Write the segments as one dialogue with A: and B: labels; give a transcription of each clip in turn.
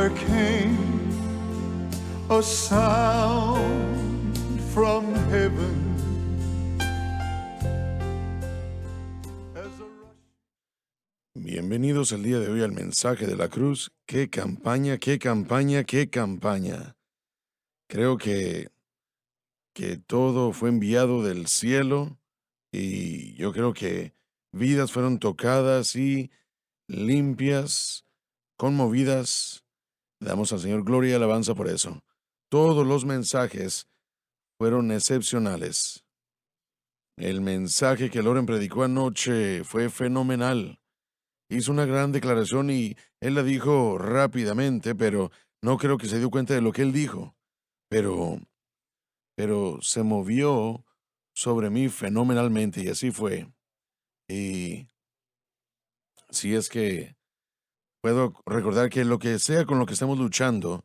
A: there came a sound from heaven.
B: Bienvenidos el día de hoy al mensaje de la cruz. ¡Qué campaña, qué campaña, qué campaña! Creo que todo fue enviado del cielo y yo creo que vidas fueron tocadas y limpias, conmovidas. Damos al Señor gloria y alabanza por eso. Todos los mensajes fueron excepcionales. El mensaje que Loren predicó anoche fue fenomenal. Hizo una gran declaración y él la dijo rápidamente, pero no creo que se dio cuenta de lo que él dijo. Pero, pero se movió sobre mí fenomenalmente y así fue. Y si es que puedo recordar que lo que sea con lo que estamos luchando,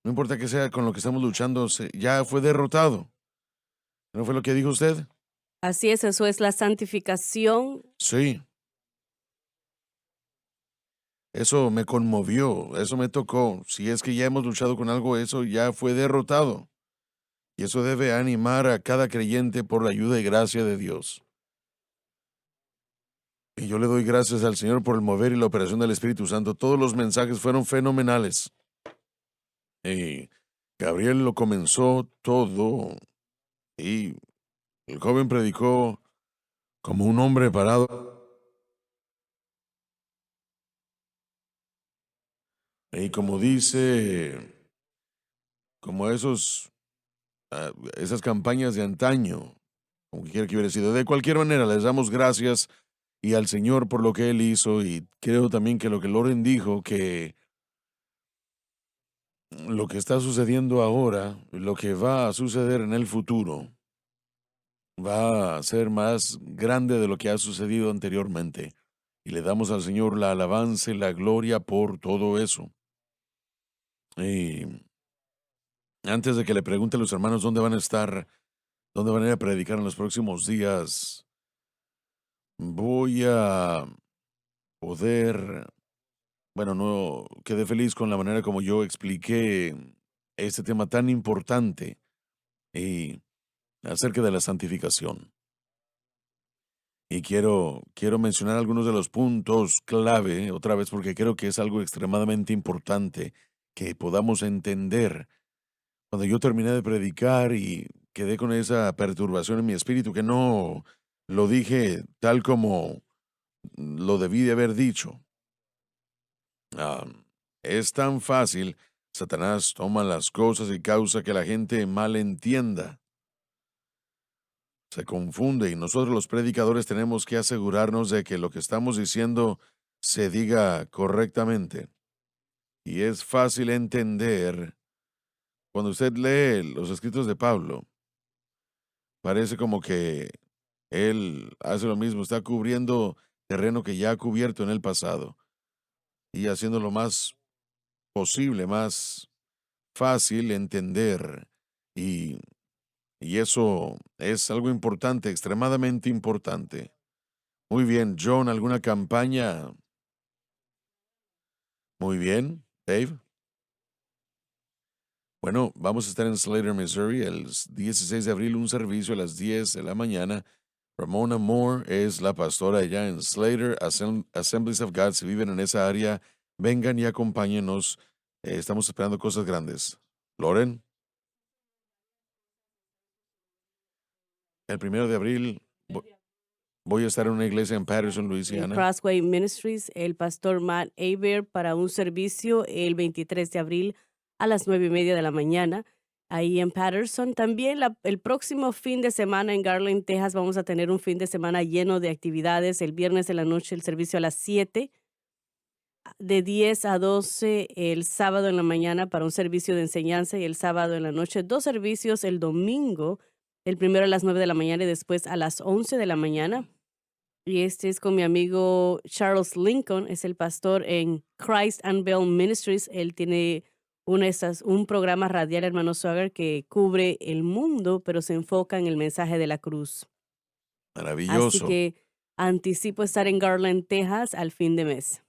B: no importa que sea con lo que estamos luchando, ya fue derrotado. ¿No fue lo que dijo usted?
C: Así es, eso es la santificación.
B: Sí. Eso me conmovió, eso me tocó. Si es que ya hemos luchado con algo, eso ya fue derrotado. Y eso debe animar a cada creyente por la ayuda y gracia de Dios. Y yo le doy gracias al Señor por el mover y la operación del Espíritu Santo. Todos los mensajes fueron fenomenales. Y Gabriel lo comenzó todo. Y el joven predicó como un hombre parado. Y como dice, como esas campañas de antaño, como quiera que hubiera sido. De cualquier manera, les damos gracias y al Señor por lo que Él hizo. Y creo también que lo que Loren dijo, que lo que está sucediendo ahora, lo que va a suceder en el futuro, va a ser más grande de lo que ha sucedido anteriormente. Y le damos al Señor la alabanza y la gloria por todo eso. Y antes de que le pregunte a los hermanos dónde van a estar, dónde van a ir a predicar en los próximos días, voy a poder, bueno, no quedé feliz con la manera como yo expliqué este tema tan importante y acerca de la santificación. Y quiero mencionar algunos de los puntos clave otra vez porque creo que es algo extremadamente importante que podamos entender. Cuando yo terminé de predicar y quedé con esa perturbación en mi espíritu que no lo dije tal como lo debí de haber dicho. Ah, es tan fácil. Satanás toma las cosas y causa que la gente mal entienda. Se confunde y nosotros los predicadores tenemos que asegurarnos de que lo que estamos diciendo se diga correctamente. Y es fácil entender cuando usted lee los escritos de Pablo. Parece como que él hace lo mismo, está cubriendo terreno que ya ha cubierto en el pasado y haciéndolo más posible, más fácil entender y, y eso es algo importante, extremadamente importante. Muy bien, John, ¿alguna campaña? Muy bien, Dave. Bueno, vamos a estar en Slater, Missouri, el 16 de abril, un servicio a las 10 de la mañana. Ramona Moore es la pastora allá en Slater, Assemblies of God. Si viven en esa área, vengan y acompáñenos. Estamos esperando cosas grandes. Loren, el 1 de abril voy a estar en una iglesia en Patterson,
C: En
B: Luisiana.
C: Crossway Ministries, el pastor Matt Aber para un servicio el 23 de abril a las 9:30 de la mañana, ahí en Patterson. También el próximo fin de semana en Garland, Texas, vamos a tener un fin de semana lleno de actividades. El viernes en la noche el servicio a las 7, de 10 a 12 el sábado en la mañana para un servicio de enseñanza y el sábado en la noche 2 servicios el domingo, el primero a las 9 de la mañana y después a las 11 de la mañana. Y este es con mi amigo Charles Lincoln, es el pastor en Christ Unveiled Ministries. Él tiene un programa radial, hermano Swagger, que cubre el mundo, pero se enfoca en el mensaje de la cruz. Así
B: Maravilloso.
C: que anticipo estar en Garland, Texas, al fin de mes.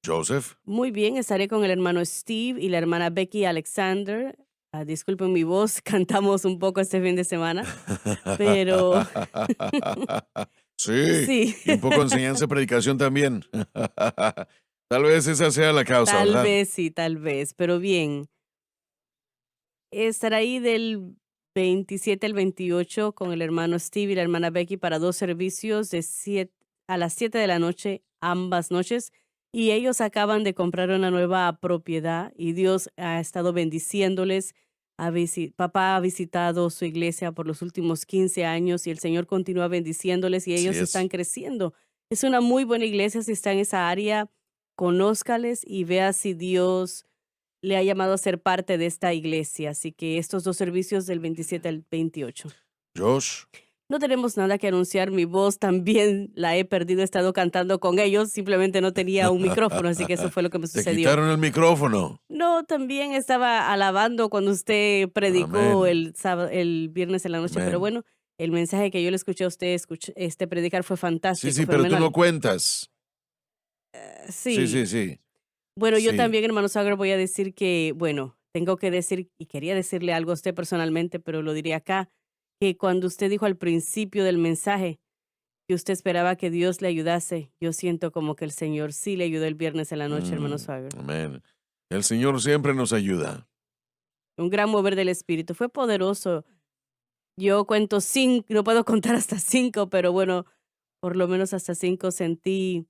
B: Joseph.
C: Muy bien, estaré con el hermano Steve y la hermana Becky Alexander. Disculpen mi voz, cantamos un poco este fin de semana, pero
B: Sí,
C: sí,
B: y un poco enseñanza y predicación también. Tal vez esa sea la causa,
C: tal
B: ¿verdad?
C: vez, sí, tal vez, pero bien. Estaré ahí del 27 al 28 con el hermano Steve y la hermana Becky para 2 servicios a las 7 de la noche, ambas noches. Y ellos acaban de comprar una nueva propiedad y Dios ha estado bendiciéndoles. Papá ha visitado su iglesia por los últimos 15 años y el Señor continúa bendiciéndoles y
B: Así
C: ellos están
B: es.
C: creciendo. Es una muy buena iglesia. Si está en esa área, conózcales y vea si Dios le ha llamado a ser parte de esta iglesia. Así que estos 2 servicios del 27 al 28.
B: Josh,
C: No tenemos nada que anunciar. Mi voz también la he perdido. He estado cantando con ellos. Simplemente no tenía un micrófono, así que eso fue lo que me
B: te
C: sucedió.
B: quitaron el micrófono.
C: No, también estaba alabando cuando usted predicó
B: Amén,
C: el viernes en la noche, pero
B: amén.
C: bueno, el mensaje que yo le escuché a usted predicar fue
B: Sí,
C: fantástico,
B: sí, pero tú no
C: fenomenal.
B: cuentas. Sí,
C: Sí.
B: sí, sí,
C: Bueno, yo
B: sí.
C: también, hermano Sagar, voy a decir que, bueno, tengo que decir, y quería decirle algo a usted personalmente, pero lo diré acá, que cuando usted dijo al principio del mensaje que usted esperaba que Dios le ayudase, yo siento como que el Señor sí le ayudó el viernes en la noche, hermano Sagar.
B: Amén. El Señor siempre nos ayuda.
C: Un gran mover del Espíritu. Fue poderoso. Yo cuento 5, no puedo contar hasta 5, pero bueno, por lo menos hasta 5 sentí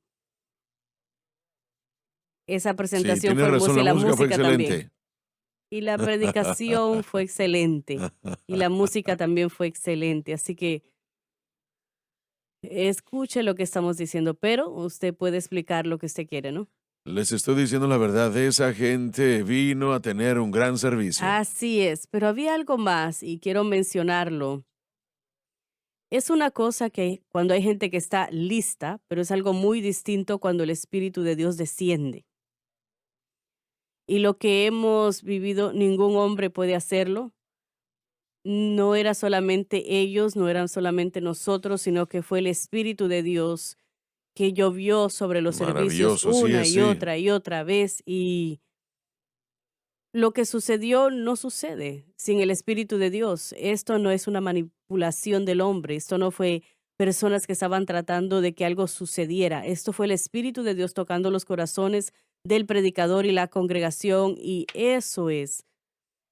C: esa
B: Sí,
C: presentación fue
B: tienes razón,
C: hermosa y
B: la
C: la
B: música fue
C: música también.
B: excelente.
C: Y la predicación fue excelente. Y la música también fue excelente. Así que escuche lo que estamos diciendo, pero usted puede explicar lo que usted quiere, ¿no?
B: Les estoy diciendo la verdad, esa gente vino a tener un gran servicio.
C: Así es, pero había algo más y quiero mencionarlo. Es una cosa que cuando hay gente que está lista, pero es algo muy distinto cuando el Espíritu de Dios desciende. Y lo que hemos vivido, ningún hombre puede hacerlo. No era solamente ellos, no eran solamente nosotros, sino que fue el Espíritu de Dios que llovió sobre los servicios
B: Maravilloso, así
C: una
B: es, sí.
C: y otra vez. Y lo que sucedió no sucede sin el Espíritu de Dios. Esto no es una manipulación del hombre. Esto no fue personas que estaban tratando de que algo sucediera. Esto fue el Espíritu de Dios tocando los corazones del predicador y la congregación. Y eso es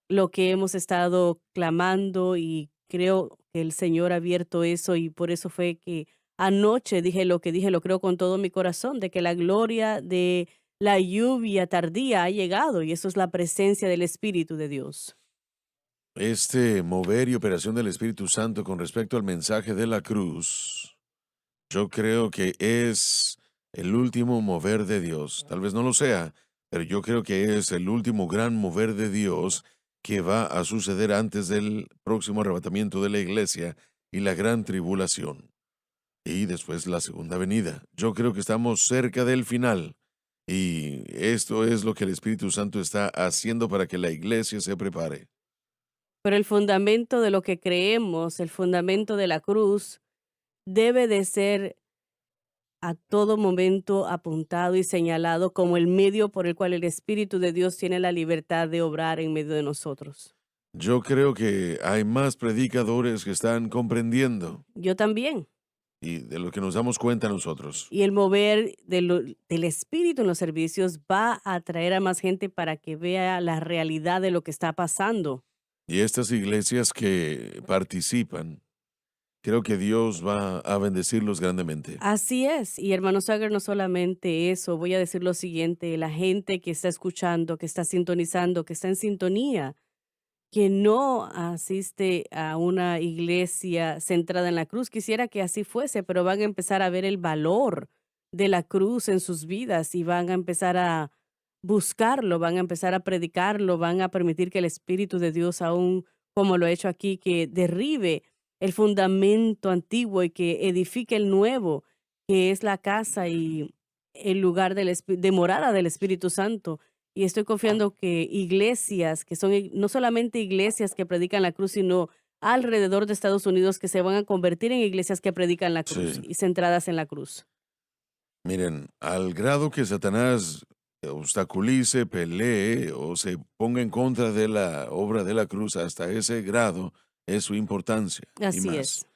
C: lo que hemos estado clamando y creo que el Señor ha abierto eso y por eso fue que anoche dije, lo creo con todo mi corazón, de que la gloria de la lluvia tardía ha llegado y eso es la presencia del Espíritu de Dios.
B: Este mover y operación del Espíritu Santo con respecto al mensaje de la cruz, yo creo que es el último mover de Dios. Tal vez no lo sea, pero yo creo que es el último gran mover de Dios que va a suceder antes del próximo arrebatamiento de la iglesia y la gran tribulación. Y después la segunda venida. Yo creo que estamos cerca del final. Y esto es lo que el Espíritu Santo está haciendo para que la iglesia se prepare.
C: Pero el fundamento de lo que creemos, el fundamento de la cruz, debe de ser a todo momento apuntado y señalado como el medio por el cual el Espíritu de Dios tiene la libertad de obrar en medio de nosotros.
B: Yo creo que hay más predicadores que están comprendiendo
C: Yo también.
B: y de lo que nos damos cuenta nosotros.
C: Y el mover del Espíritu en los servicios va a atraer a más gente para que vea la realidad de lo que está pasando.
B: Y estas iglesias que participan, creo que Dios va a bendecirlos grandemente.
C: Así es. Y hermano Sager, no solamente eso, voy a decir lo siguiente, la gente que está escuchando, que está sintonizando, que está en sintonía, que no asiste a una iglesia centrada en la cruz. Quisiera que así fuese, pero van a empezar a ver el valor de la cruz en sus vidas y van a empezar a buscarlo, van a empezar a predicarlo, van a permitir que el Espíritu de Dios, aún como lo ha hecho aquí, que derribe el fundamento antiguo y que edifique el nuevo, que es la casa y el lugar de morada del Espíritu Santo. Y estoy confiando que iglesias, que son no solamente iglesias que predican la cruz, sino alrededor de Estados Unidos que se van a convertir en iglesias que predican la cruz
B: Sí.
C: y centradas en la cruz.
B: Miren, al grado que Satanás obstaculice, pelee o se ponga en contra de la obra de la cruz hasta ese grado es su importancia y
C: Así
B: más.
C: es.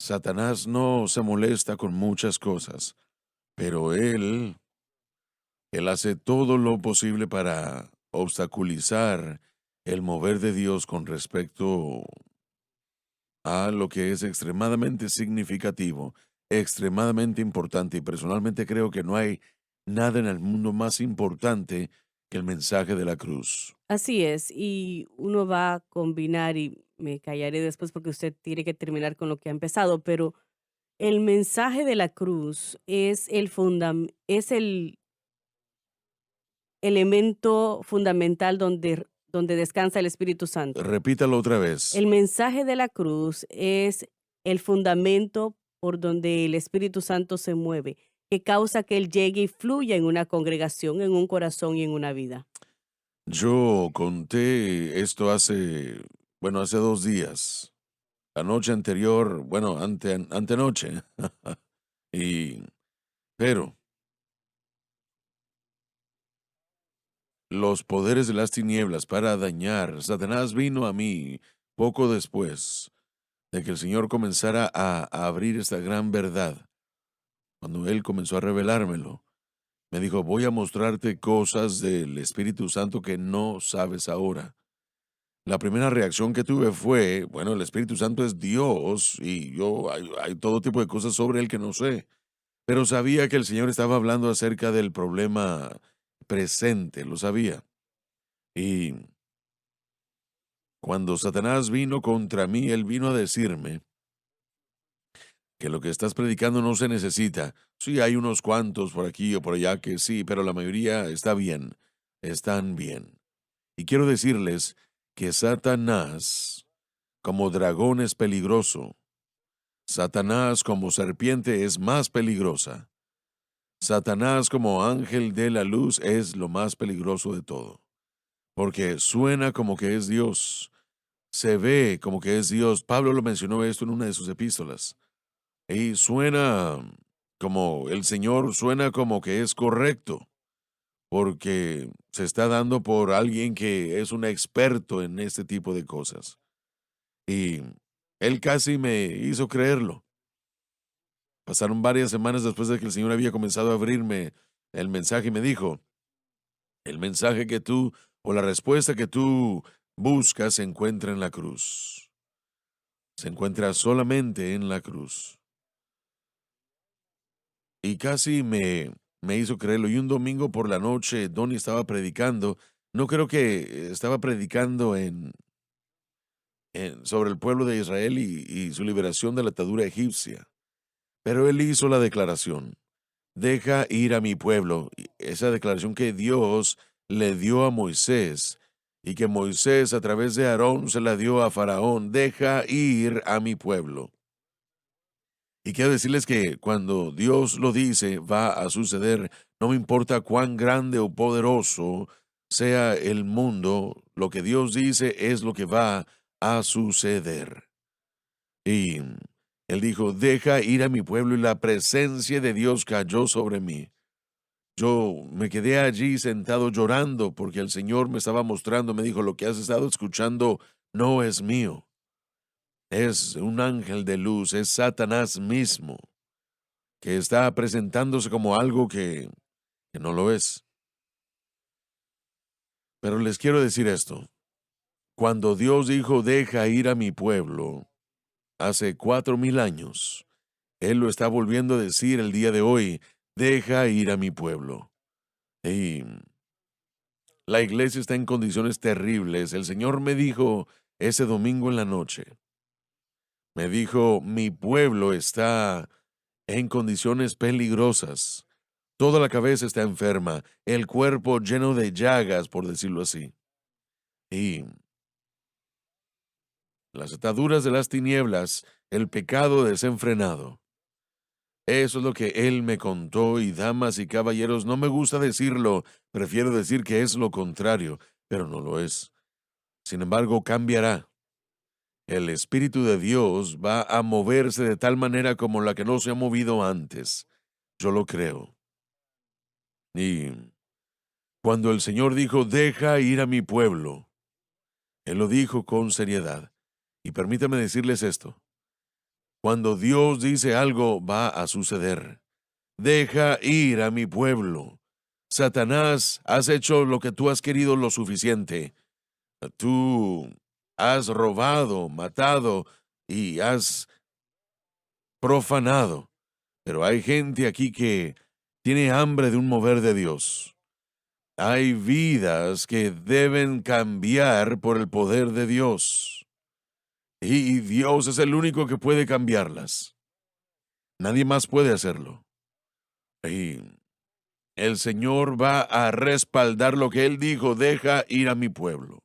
B: Satanás no se molesta con muchas cosas, pero él hace todo lo posible para obstaculizar el mover de Dios con respecto a lo que es extremadamente significativo, extremadamente importante, y personalmente creo que no hay nada en el mundo más importante que el mensaje de la cruz.
C: Así es. Y uno va a combinar, y me callaré después porque usted tiene que terminar con lo que ha empezado, pero el mensaje de la cruz es es el elemento fundamental donde descansa el Espíritu Santo.
B: Repítalo otra vez.
C: El mensaje de la cruz es el fundamento por donde el Espíritu Santo se mueve, que causa que Él llegue y fluya en una congregación, en un corazón y en una vida.
B: Yo conté esto bueno, hace 2 días. La noche anterior, bueno, antenoche. y, pero los poderes de las tinieblas para dañar, Satanás vino a mí poco después de que el Señor comenzara a abrir esta gran verdad. Cuando Él comenzó a revelármelo, me dijo, voy a mostrarte cosas del Espíritu Santo que no sabes ahora. La primera reacción que tuve fue, bueno, el Espíritu Santo es Dios y hay todo tipo de cosas sobre Él que no sé, pero sabía que el Señor estaba hablando acerca del problema presente, lo sabía. Y cuando Satanás vino contra mí, Él vino a decirme que lo que estás predicando no se necesita. Sí, hay unos cuantos por aquí o por allá que sí, pero la mayoría está bien, están bien. Y quiero decirles que Satanás, como dragón, es peligroso. Satanás, como serpiente, es más peligrosa. Satanás, como ángel de la luz, es lo más peligroso de todo. Porque suena como que es Dios, se ve como que es Dios. Pablo lo mencionó esto en una de sus epístolas. Y suena como el Señor, suena como que es correcto, porque se está dando por alguien que es un experto en este tipo de cosas. Y él casi me hizo creerlo. Pasaron varias semanas después de que el Señor había comenzado a abrirme el mensaje y me dijo, el mensaje que tú o la respuesta que tú buscas se encuentra en la cruz. Se encuentra solamente en la cruz. Y casi me hizo creerlo. Y un domingo por la noche, Donnie estaba predicando. No creo que estaba predicando sobre el pueblo de Israel y su liberación de la atadura egipcia. Pero él hizo la declaración, deja ir a mi pueblo. Y esa declaración que Dios le dio a Moisés y que Moisés a través de Aarón se la dio a Faraón, deja ir a mi pueblo. Y quiero decirles que cuando Dios lo dice, va a suceder. No me importa cuán grande o poderoso sea el mundo, lo que Dios dice es lo que va a suceder. Y él dijo, deja ir a mi pueblo y la presencia de Dios cayó sobre mí. Yo me quedé allí sentado llorando porque el Señor me estaba mostrando, me dijo, lo que has estado escuchando no es mío. Es un ángel de luz, es Satanás mismo, que está presentándose como algo que no lo es. Pero les quiero decir esto. Cuando Dios dijo, deja ir a mi pueblo, hace 4000 años, Él lo está volviendo a decir el día de hoy, deja ir a mi pueblo. Y la iglesia está en condiciones terribles. El Señor me dijo ese domingo en la noche, me dijo, mi pueblo está en condiciones peligrosas. Toda la cabeza está enferma, el cuerpo lleno de llagas, por decirlo así. Y las ataduras de las tinieblas, el pecado desenfrenado. Eso es lo que él me contó y damas y caballeros, no me gusta decirlo, prefiero decir que es lo contrario, pero no lo es. Sin embargo, cambiará. El Espíritu de Dios va a moverse de tal manera como la que no se ha movido antes. Yo lo creo. Y Cuando el Señor dijo, deja ir a mi pueblo, Él lo dijo con seriedad. Y permítame decirles esto. Cuando Dios dice algo, va a suceder. Deja ir a mi pueblo. Satanás, has hecho lo que tú has querido lo suficiente. Tú has robado, matado y has profanado. Pero hay gente aquí que tiene hambre de un mover de Dios. Hay vidas que deben cambiar por el poder de Dios. Y Dios es el único que puede cambiarlas. Nadie más puede hacerlo. Y el Señor va a respaldar lo que Él dijo, deja ir a mi pueblo.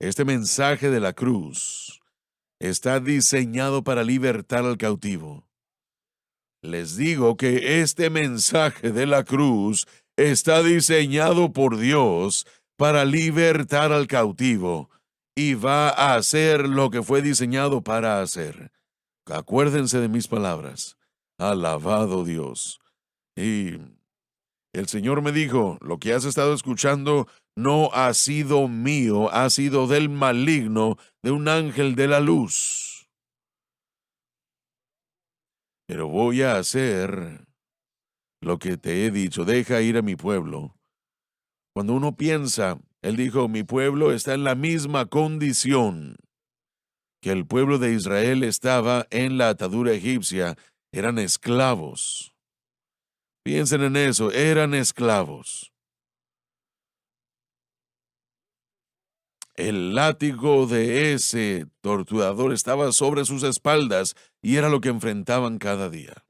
B: Este mensaje de la cruz está diseñado para libertar al cautivo. Les digo que este mensaje de la cruz está diseñado por Dios para libertar al cautivo y va a hacer lo que fue diseñado para hacer. Acuérdense de mis palabras. Alabado Dios. Y el Señor me dijo, lo que has estado escuchando no ha sido mío, ha sido del maligno, de un ángel de la luz. Pero voy a hacer lo que te he dicho, deja ir a mi pueblo. Cuando uno piensa, Él dijo, mi pueblo está en la misma condición que el pueblo de Israel estaba en la atadura egipcia, eran esclavos. Piensen en eso, eran esclavos. El látigo de ese torturador estaba sobre sus espaldas y era lo que enfrentaban cada día.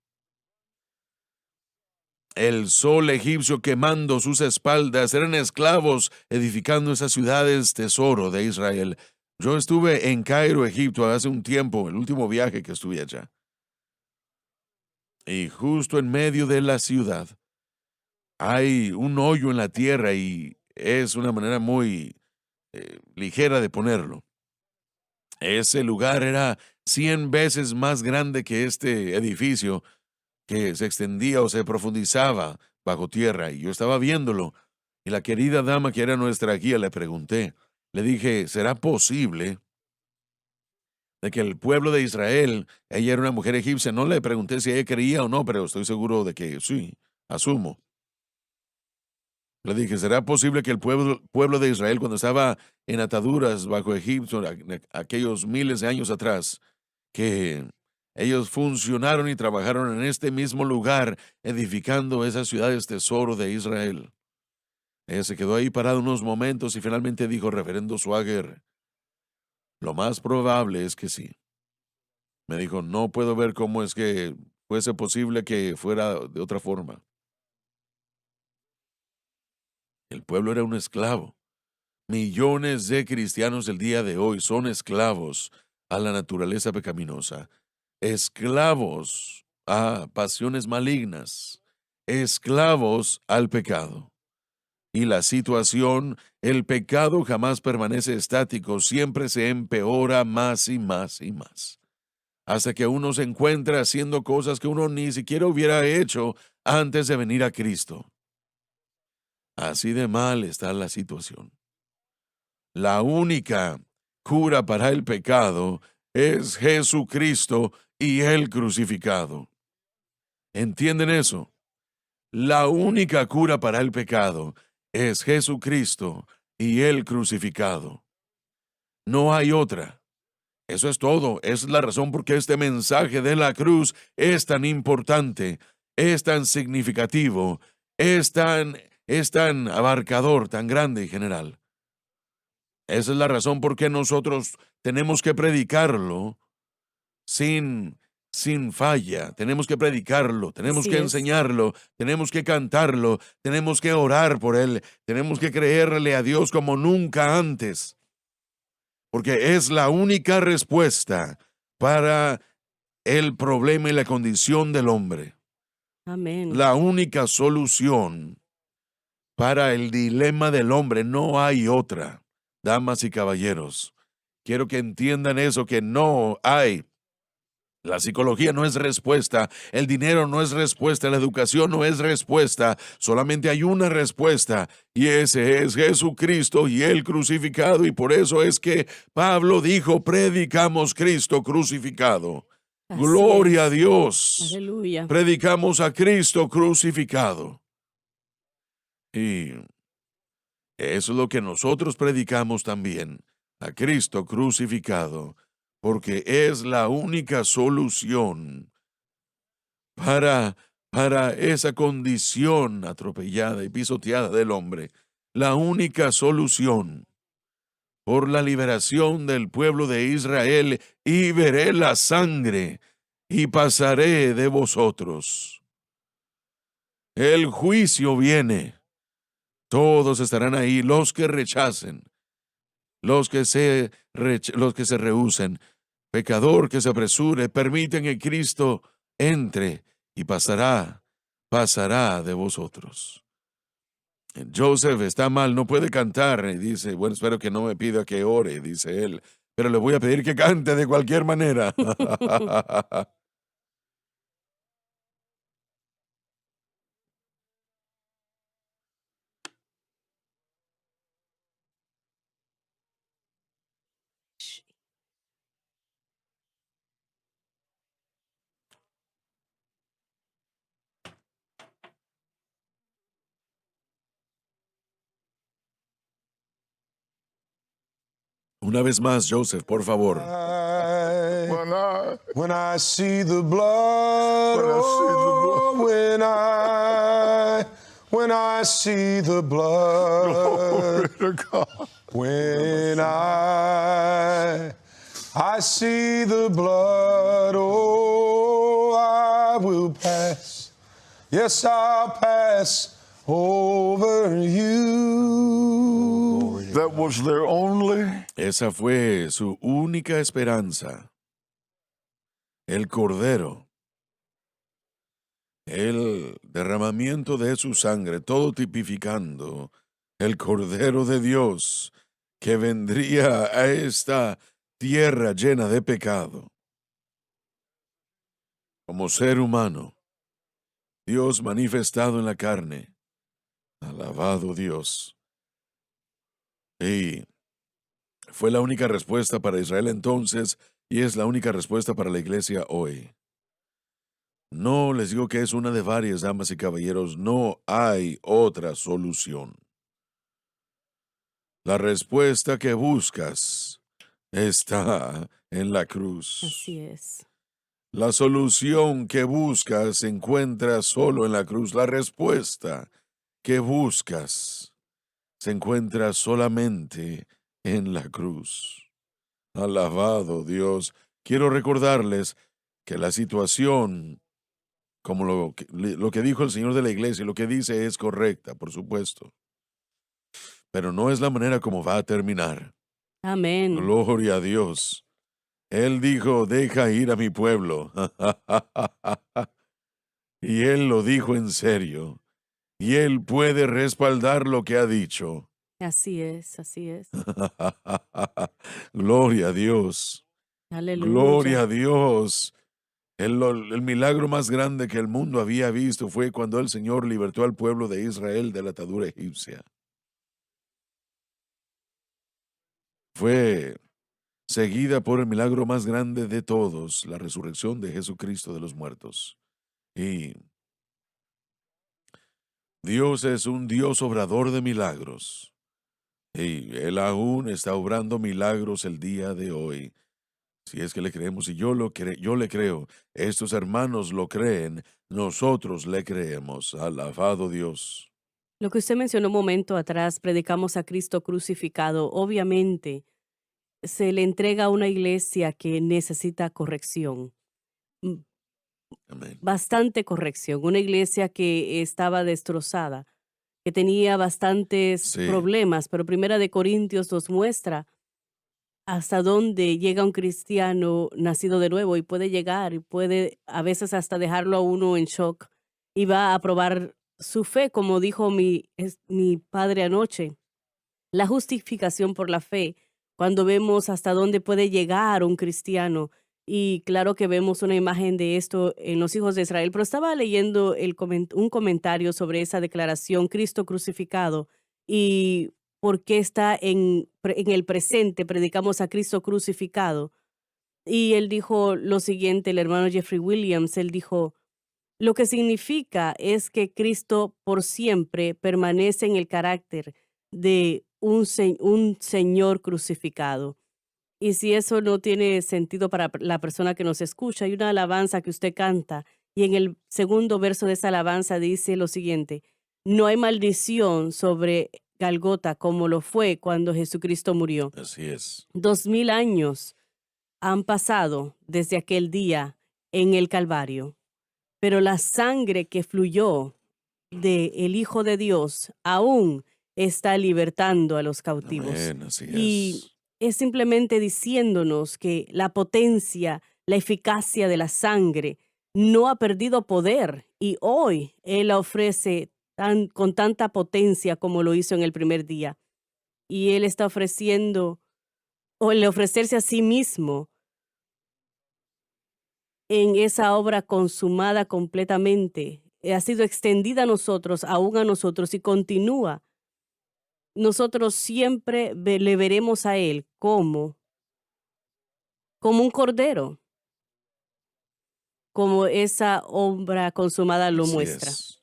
B: El sol egipcio quemando sus espaldas, eran esclavos edificando esas ciudades tesoro de Israel. Yo estuve en Cairo, Egipto, hace un tiempo, el último viaje que estuve allá. Y justo en medio de la ciudad hay un hoyo en la tierra y es una manera muy ligera de ponerlo. Ese lugar era 100 veces más grande que este edificio que se extendía o se profundizaba bajo tierra, y yo estaba viéndolo, y la querida dama que era nuestra guía le pregunté, le dije, ¿será posible de que el pueblo de Israel, ella era una mujer egipcia, no le pregunté si ella creía o no, pero estoy seguro de que sí, asumo. Le dije, ¿será posible que el pueblo de Israel, cuando estaba en ataduras bajo Egipto, aquellos miles de años atrás, que ellos funcionaron y trabajaron en este mismo lugar, edificando esas ciudades tesoro de Israel? Ella se quedó ahí parado unos momentos y finalmente dijo, reverendo Swagger, lo más probable es que sí. Me dijo, no puedo ver cómo es que fuese posible que fuera de otra forma. El pueblo era un esclavo. Millones de cristianos del día de hoy son esclavos a la naturaleza pecaminosa, esclavos a pasiones malignas, esclavos al pecado. Y la situación, el pecado jamás permanece estático, siempre se empeora más y más y más, hasta que uno se encuentra haciendo cosas que uno ni siquiera hubiera hecho antes de venir a Cristo. Así de mal está la situación. La única cura para el pecado es Jesucristo y el crucificado. ¿Entienden eso? La única cura para el pecado es Jesucristo y el crucificado. No hay otra. Eso es todo. Es la razón por qué este mensaje de la cruz es tan importante, es tan significativo, es tan abarcador, tan grande y general. Esa es la razón por qué nosotros tenemos que predicarlo sin falla. Tenemos que predicarlo, tenemos
C: Así
B: que
C: es.
B: enseñarlo, tenemos que cantarlo, tenemos que orar por él, tenemos que creerle a Dios como nunca antes, porque es la única respuesta para el problema y la condición del hombre.
C: Amén.
B: La única solución para el dilema del hombre, no hay otra. Damas y caballeros, quiero que entiendan eso, que no hay. La psicología no es respuesta, el dinero no es respuesta, la educación no es respuesta, solamente hay una respuesta y ese es Jesucristo y Él crucificado, y por eso es que Pablo dijo, predicamos Cristo crucificado.
C: Así
B: Gloria a
C: es.
B: Dios.
C: Aleluya.
B: Predicamos a Cristo crucificado. Y eso es lo que nosotros predicamos también, a Cristo crucificado, porque es la única solución para, para esa condición atropellada y pisoteada del hombre. La única solución por la liberación del pueblo de Israel, y veré la sangre y pasaré de vosotros. El juicio viene. Todos estarán ahí, los que rechacen, los que se rehúsen, pecador que se apresure, permiten que Cristo entre y pasará de vosotros. Joseph está mal, no puede cantar, y dice, bueno, espero que no me pida que ore, dice él, pero le voy a pedir que cante de cualquier manera. Una vez más, Joseph, por favor.
A: When I,
D: When I see the blood,
A: When I see the blood.
D: oh, when I see the blood,
A: glory to God.
D: when I see the blood, oh, I will pass. Yes, I'll pass over you.
A: That was their only
B: Esa fue su única esperanza. El Cordero. El derramamiento de su sangre, todo tipificando el Cordero de Dios que vendría a esta tierra llena de pecado. Como ser humano, Dios manifestado en la carne. Alabado Dios. Y fue la única respuesta para Israel entonces y es la única respuesta para la iglesia hoy. No les digo que es una de varias, damas y caballeros, no hay otra solución. La respuesta que buscas está en la cruz.
C: Así es.
B: La solución que buscas se encuentra solo en la cruz. La respuesta que buscas se encuentra solamente en la cruz. Alabado Dios. Quiero recordarles que la situación, como lo que dijo el Señor de la iglesia, lo que dice es correcta, por supuesto. Pero no es la manera como va a terminar.
C: Amén.
B: Gloria a Dios. Él dijo, deja ir a mi pueblo. Y él lo dijo en serio. Y él puede respaldar lo que ha dicho.
C: Así es, así es.
B: Gloria a Dios. Gloria
C: Aleluya.
B: a Dios. El milagro más grande que el mundo había visto fue cuando el Señor libertó al pueblo de Israel de la atadura egipcia. Fue seguida por el milagro más grande de todos, la resurrección de Jesucristo de los muertos. Y Dios es un Dios obrador de milagros. Y Él aún está obrando milagros el día de hoy. Si es que le creemos, y yo le creo, estos hermanos lo creen, nosotros le creemos. Alabado Dios.
C: Lo que usted mencionó un momento atrás, predicamos a Cristo crucificado, obviamente se le entrega a una iglesia que necesita corrección, mm,
B: Amén.
C: bastante corrección, una iglesia que estaba destrozada, que tenía bastantes
B: Sí.
C: problemas, pero Primera de Corintios nos muestra hasta dónde llega un cristiano nacido de nuevo y puede llegar y puede a veces hasta dejarlo a uno en shock y va a probar su fe, como dijo mi padre anoche. La justificación por la fe, cuando vemos hasta dónde puede llegar un cristiano Y claro que vemos una imagen de esto en los hijos de Israel, pero estaba leyendo un comentario sobre esa declaración, Cristo crucificado, y por qué está en el presente, predicamos a Cristo crucificado. Y él dijo lo siguiente, el hermano Jeffrey Williams, él dijo, lo que significa es que Cristo por siempre permanece en el carácter de un Señor crucificado. Y si eso no tiene sentido para la persona que nos escucha, hay una alabanza que usted canta y en el segundo verso de esa alabanza dice lo siguiente, no hay maldición sobre Galgota como lo fue cuando Jesucristo murió.
B: Así es.
C: 2000 años han pasado desde aquel día en el Calvario, pero la sangre que fluyó del Hijo de Dios aún está libertando a los cautivos.
B: Amén, así
C: Y
B: es.
C: es simplemente diciéndonos que la potencia, la eficacia de la sangre no ha perdido poder y hoy Él la ofrece con tanta potencia como lo hizo en el primer día. Y Él está ofreciendo, o el ofrecerse a sí mismo en esa obra consumada completamente, ha sido extendida a nosotros, aún a nosotros, y continúa. Nosotros siempre le veremos a Él como un cordero, como esa obra consumada lo
B: Así
C: muestra.
B: es.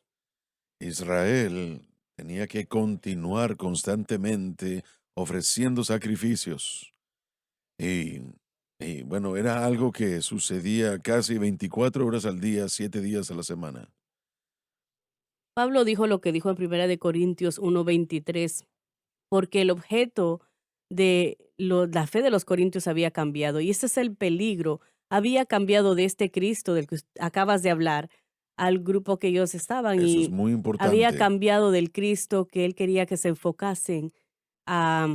B: Israel tenía que continuar constantemente ofreciendo sacrificios. Y, y bueno, era algo que sucedía casi 24 horas al día, 7 días a la semana.
C: Pablo dijo lo que dijo en 1 Corintios 1:23, porque el objeto de la fe de los corintios había cambiado. Y ese es el peligro. Había cambiado de este Cristo del que acabas de hablar al grupo que ellos estaban
B: Eso es
C: y
B: muy
C: había
B: importante.
C: cambiado del Cristo que él quería que se enfocasen a,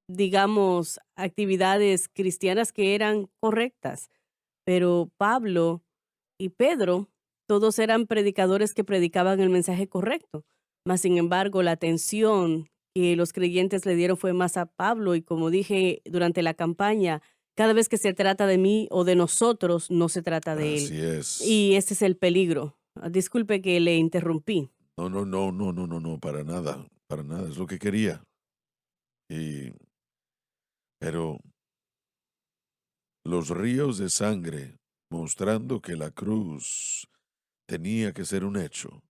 C: digamos, actividades cristianas que eran correctas. Pero Pablo y Pedro, todos eran predicadores que predicaban el mensaje correcto. Mas, sin embargo, la atención que los creyentes le dieron fue más a Pablo y como dije durante la campaña, cada vez que se trata de mí o de nosotros, no se trata de él.
B: Así es.
C: Y ese es el peligro. Disculpe que le interrumpí.
B: No, no, no, no, no, no, no, para nada, es lo que quería. Y, pero los ríos de sangre mostrando que la cruz tenía que ser un hecho,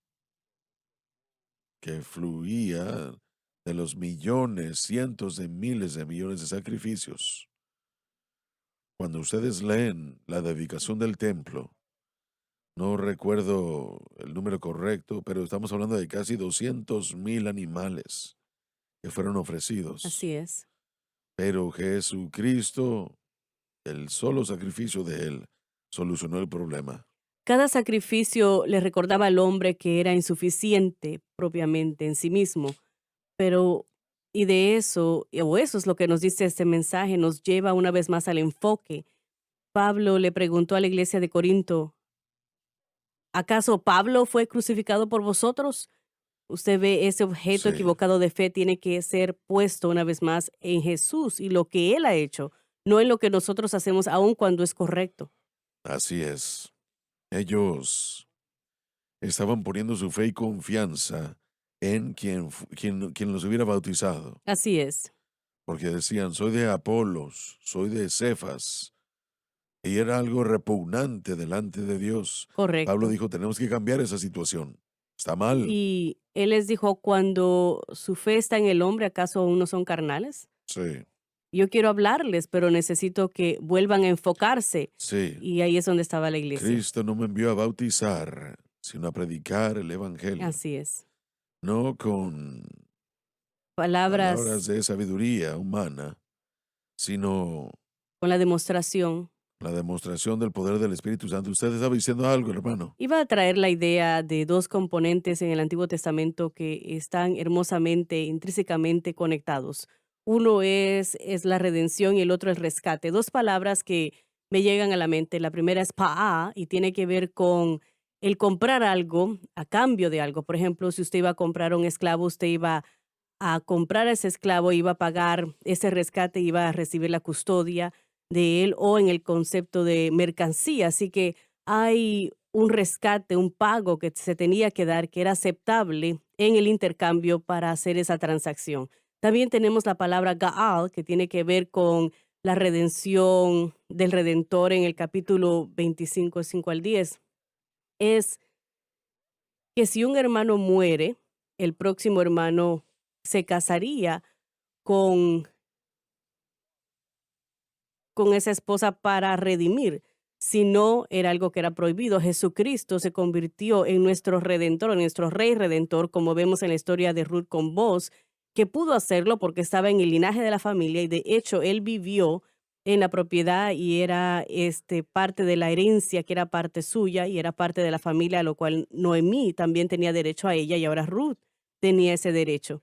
B: que fluía de los millones, cientos de miles de millones de sacrificios. Cuando ustedes leen la dedicación del templo, no recuerdo el número correcto, pero estamos hablando de casi 200,000 animales que fueron ofrecidos.
C: Así es.
B: Pero Jesucristo, el solo sacrificio de Él, solucionó el problema.
C: Cada sacrificio le recordaba al hombre que era insuficiente propiamente en sí mismo, pero y de eso, o eso es lo que nos dice este mensaje, nos lleva una vez más al enfoque. Pablo le preguntó a la iglesia de Corinto, ¿acaso Pablo fue crucificado por vosotros? Usted ve ese objeto
B: Sí,
C: equivocado de fe tiene que ser puesto una vez más en Jesús y lo que Él ha hecho, no en lo que nosotros hacemos aun cuando es correcto.
B: así es. Ellos estaban poniendo su fe y confianza en quien los hubiera bautizado,
C: Así es,
B: porque decían, soy de Apolos, soy de Cefas, y era algo repugnante delante de Dios. Pablo
C: correcto.
B: dijo, tenemos que cambiar esa situación. Está mal.
C: Y Él les dijo, cuando su fe está en el hombre, ¿acaso aún no son carnales?
B: Sí,
C: Yo quiero hablarles, pero necesito que vuelvan a enfocarse.
B: sí.
C: Y ahí es donde estaba la iglesia.
B: Cristo no me envió a bautizar, sino a predicar el Evangelio,
C: Así es.
B: no con palabras
C: Palabras
B: de sabiduría humana, sino
C: con la demostración.
B: la demostración del poder del Espíritu Santo. Usted estaba diciendo algo, hermano.
C: Iba a traer la idea de dos componentes en el Antiguo Testamento que están hermosamente, intrínsecamente conectados. Uno es la redención y el otro el rescate. Dos palabras que me llegan a la mente. La primera es pa'a y tiene que ver con el comprar algo a cambio de algo. Por ejemplo, si usted iba a comprar un esclavo, usted iba a comprar a ese esclavo, iba a pagar ese rescate, iba a recibir la custodia de él o en el concepto de mercancía. Así que hay un rescate, un pago que se tenía que dar que era aceptable en el intercambio para hacer esa transacción. También tenemos la palabra Gaal, que tiene que ver con la redención del Redentor en el capítulo 25, 5 al 10. Es que si un hermano muere, el próximo hermano se casaría con, con esa esposa para redimir. Si no, era algo que era prohibido. Jesucristo se convirtió en nuestro redentor, en nuestro rey redentor, como vemos en la historia de Ruth con Boaz, que pudo hacerlo porque estaba en el linaje de la familia y de hecho él vivió en la propiedad y era parte de la herencia que era parte suya y era parte de la familia, a lo cual Noemí también tenía derecho a ella y ahora Ruth tenía ese derecho.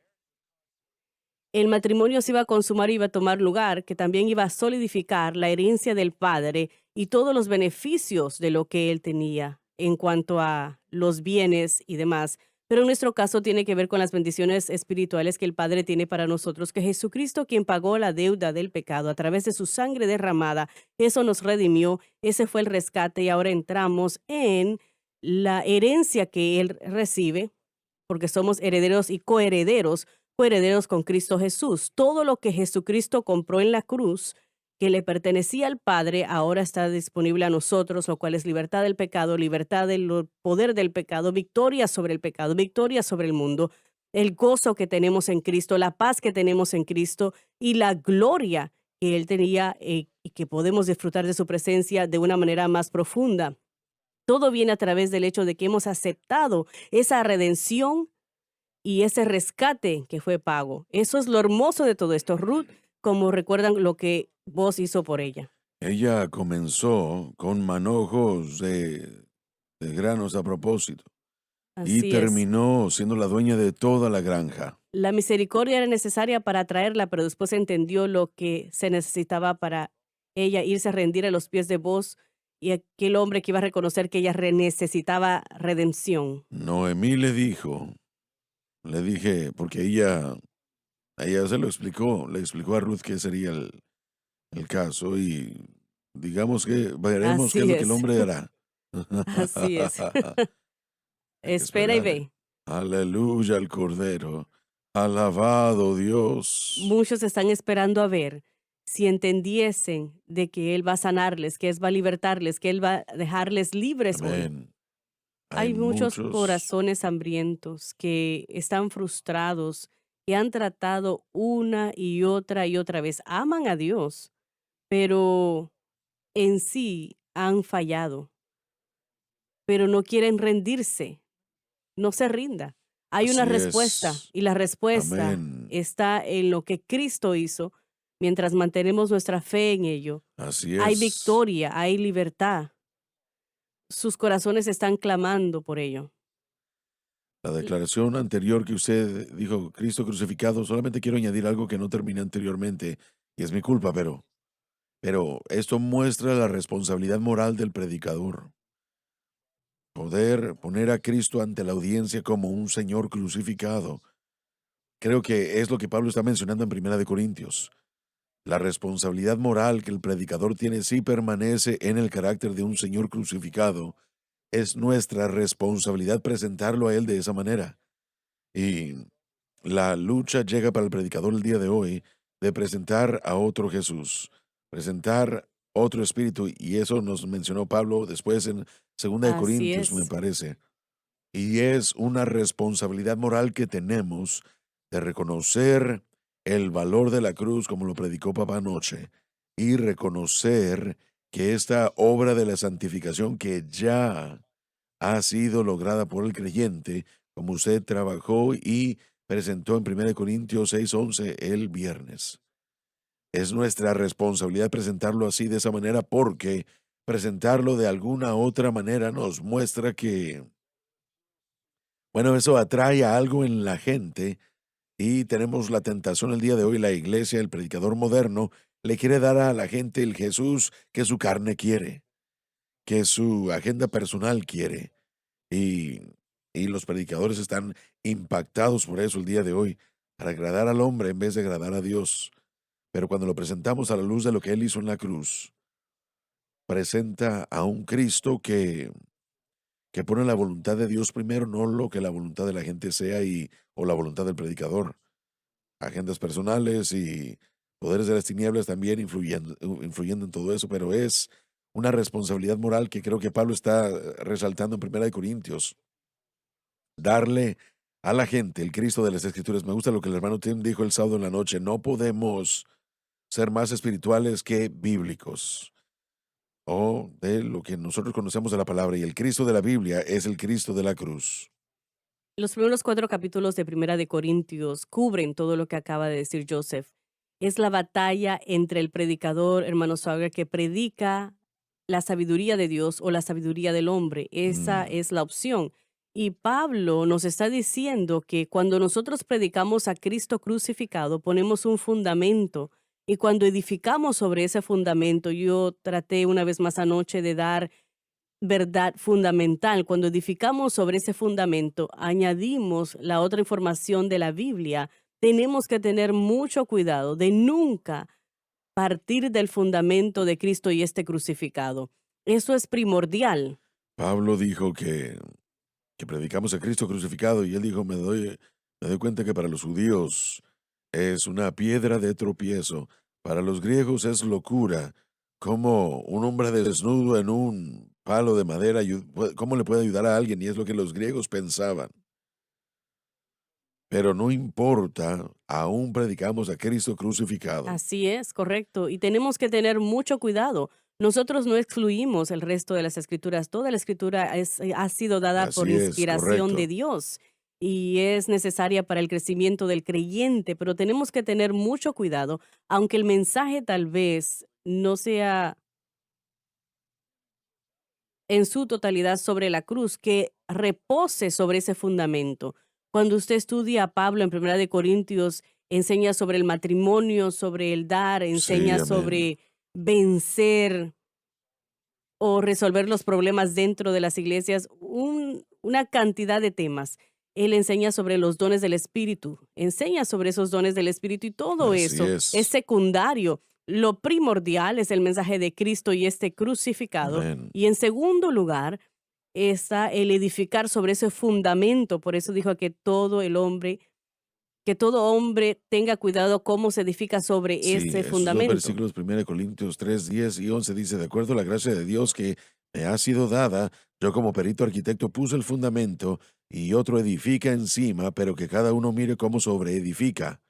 C: El matrimonio se iba a consumar y iba a tomar lugar, que también iba a solidificar la herencia del padre y todos los beneficios de lo que él tenía en cuanto a los bienes y demás. Pero en nuestro caso tiene que ver con las bendiciones espirituales que el Padre tiene para nosotros, que Jesucristo, quien pagó la deuda del pecado a través de su sangre derramada, eso nos redimió, ese fue el rescate y ahora entramos en la herencia que él recibe, porque somos herederos y coherederos con Cristo Jesús. Todo lo que Jesucristo compró en la cruz, que le pertenecía al Padre, ahora está disponible a nosotros, lo cual es libertad del pecado, libertad del poder del pecado, victoria sobre el pecado, victoria sobre el mundo, el gozo que tenemos en Cristo, la paz que tenemos en Cristo y la gloria que Él tenía y que podemos disfrutar de su presencia de una manera más profunda. Todo viene a través del hecho de que hemos aceptado esa redención y ese rescate que fue pago. Eso es lo hermoso de todo esto. Ruth, como recuerdan lo que vos hizo por ella.
B: Ella comenzó con manojos de granos a propósito y
C: Así es.
B: terminó siendo la dueña de toda la granja.
C: La misericordia era necesaria para traerla, pero después entendió lo que se necesitaba para ella irse a rendir a los pies de vos y aquel hombre que iba a reconocer que ella necesitaba redención.
B: Noemí le dije, porque ella se lo explicó, le explicó a Ruth qué sería el caso y digamos que veremos qué es
C: Así
B: lo que el
C: es,
B: hombre hará.
C: así es.
B: Hay que
C: Espera y
B: esperar.
C: ve.
B: Aleluya al Cordero. Alabado Dios.
C: Muchos están esperando a ver si entendiesen de que Él va a sanarles, que Él va a libertarles, que Él va a dejarles libres hoy.
B: Amén. Hay
C: Hay muchos
B: muchos.
C: corazones hambrientos que están frustrados, que han tratado una y otra vez. Aman a Dios, pero en sí han fallado, pero no quieren rendirse. No se rinda. Hay una
B: Así
C: respuesta
B: es.
C: y la respuesta
B: Amén.
C: está en lo que Cristo hizo mientras mantenemos nuestra fe en ello.
B: Así
C: Hay
B: es.
C: victoria, hay libertad. Sus corazones están clamando por ello.
B: La declaración anterior que usted dijo, Cristo crucificado, solamente quiero añadir algo que no terminé anteriormente, y es mi culpa, pero esto muestra la responsabilidad moral del predicador. Poder poner a Cristo ante la audiencia como un Señor crucificado. Creo que es lo que Pablo está mencionando en Primera de Corintios. La responsabilidad moral que el predicador tiene si permanece en el carácter de un Señor crucificado. Es nuestra responsabilidad presentarlo a Él de esa manera. Y la lucha llega para el predicador el día de hoy de presentar a otro Jesús, presentar otro espíritu, y eso nos mencionó Pablo después en Segunda de
C: Así
B: Corintios, me
C: es.
B: parece. Y es una responsabilidad moral que tenemos de reconocer el valor de la cruz, como lo predicó papá anoche, y reconocer que esta obra de la santificación que ya ha sido lograda por el creyente, como usted trabajó y presentó en 1 Corintios 6:11 el viernes. Es nuestra responsabilidad presentarlo así, de esa manera, porque presentarlo de alguna otra manera nos muestra que, bueno, eso atrae a algo en la gente y tenemos la tentación el día de hoy, la iglesia, el predicador moderno, le quiere dar a la gente el Jesús que su carne quiere, que su agenda personal quiere. Y, y los predicadores están impactados por eso el día de hoy, para agradar al hombre en vez de agradar a Dios. Pero cuando lo presentamos a la luz de lo que Él hizo en la cruz, presenta a un Cristo que pone la voluntad de Dios primero, no lo que la voluntad de la gente sea o la voluntad del predicador. Agendas personales y poderes de las tinieblas también influyendo en todo eso, pero es una responsabilidad moral que creo que Pablo está resaltando en Primera de Corintios. Darle a la gente el Cristo de las Escrituras. Me gusta lo que el hermano Tim dijo el sábado en la noche. No podemos ser más espirituales que bíblicos o de lo que nosotros conocemos de la palabra. Y el Cristo de la Biblia es el Cristo de la cruz.
C: Los primeros 4 capítulos de Primera de Corintios cubren todo lo que acaba de decir Joseph. Es la batalla entre el predicador, hermano Sauger, que predica la sabiduría de Dios o la sabiduría del hombre. Esa
B: Mm,
C: es la opción. Y Pablo nos está diciendo que cuando nosotros predicamos a Cristo crucificado, ponemos un fundamento. Y cuando edificamos sobre ese fundamento, yo traté una vez más anoche de dar verdad fundamental. Cuando edificamos sobre ese fundamento, añadimos la otra información de la Biblia. Tenemos que tener mucho cuidado de nunca partir del fundamento de Cristo y este crucificado. Eso es primordial.
B: Pablo dijo que predicamos a Cristo crucificado y él dijo, me doy cuenta que para los judíos es una piedra de tropiezo, para los griegos es locura, como un hombre desnudo en un palo de madera, ¿cómo le puede ayudar a alguien? Y es lo que los griegos pensaban. Pero no importa, aún predicamos a Cristo crucificado.
C: Así es, correcto. Y tenemos que tener mucho cuidado. Nosotros no excluimos el resto de las escrituras. Toda la escritura ha sido dada por
B: Así es,
C: inspiración de
B: correcto.
C: Dios y es necesaria para el crecimiento del creyente, pero tenemos que tener mucho cuidado, aunque el mensaje tal vez no sea en su totalidad sobre la cruz, que repose sobre ese fundamento. Cuando usted estudia a Pablo en Primera de Corintios, enseña sobre el matrimonio, sobre el dar,
B: Sí,
C: enseña
B: amén.
C: sobre vencer o resolver los problemas dentro de las iglesias, una cantidad de temas. Él enseña sobre los dones del Espíritu, enseña sobre esos dones del Espíritu y todo
B: Así
C: eso es
B: es.
C: secundario. Lo primordial es el mensaje de Cristo y este crucificado.
B: Amén.
C: Y en segundo lugar está el edificar sobre ese fundamento. Por eso dijo que todo hombre tenga cuidado cómo se edifica sobre
B: Sí,
C: ese
B: esos dos
C: fundamento.
B: versículos, 1 Corintios 3, 10 y 11 dice, de acuerdo a la gracia de Dios que me ha sido dada, yo como perito arquitecto puse el fundamento y otro edifica encima, pero que cada uno mire cómo sobreedifica,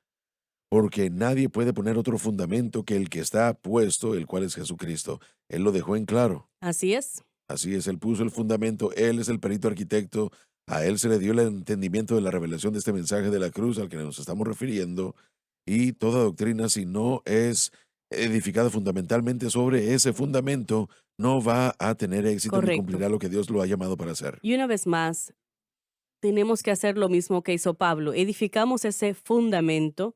B: porque nadie puede poner otro fundamento que el que está puesto, el cual es Jesucristo. Él lo dejó en claro.
C: Así es.
B: Así es, él puso el fundamento, él es el perito arquitecto, a él se le dio el entendimiento de la revelación de este mensaje de la cruz al que nos estamos refiriendo, y toda doctrina, si no es edificada fundamentalmente sobre ese fundamento, no va a tener éxito ni
C: Correcto.
B: cumplirá lo que Dios lo ha llamado para hacer.
C: Y una vez más, tenemos que hacer lo mismo que hizo Pablo. Edificamos ese fundamento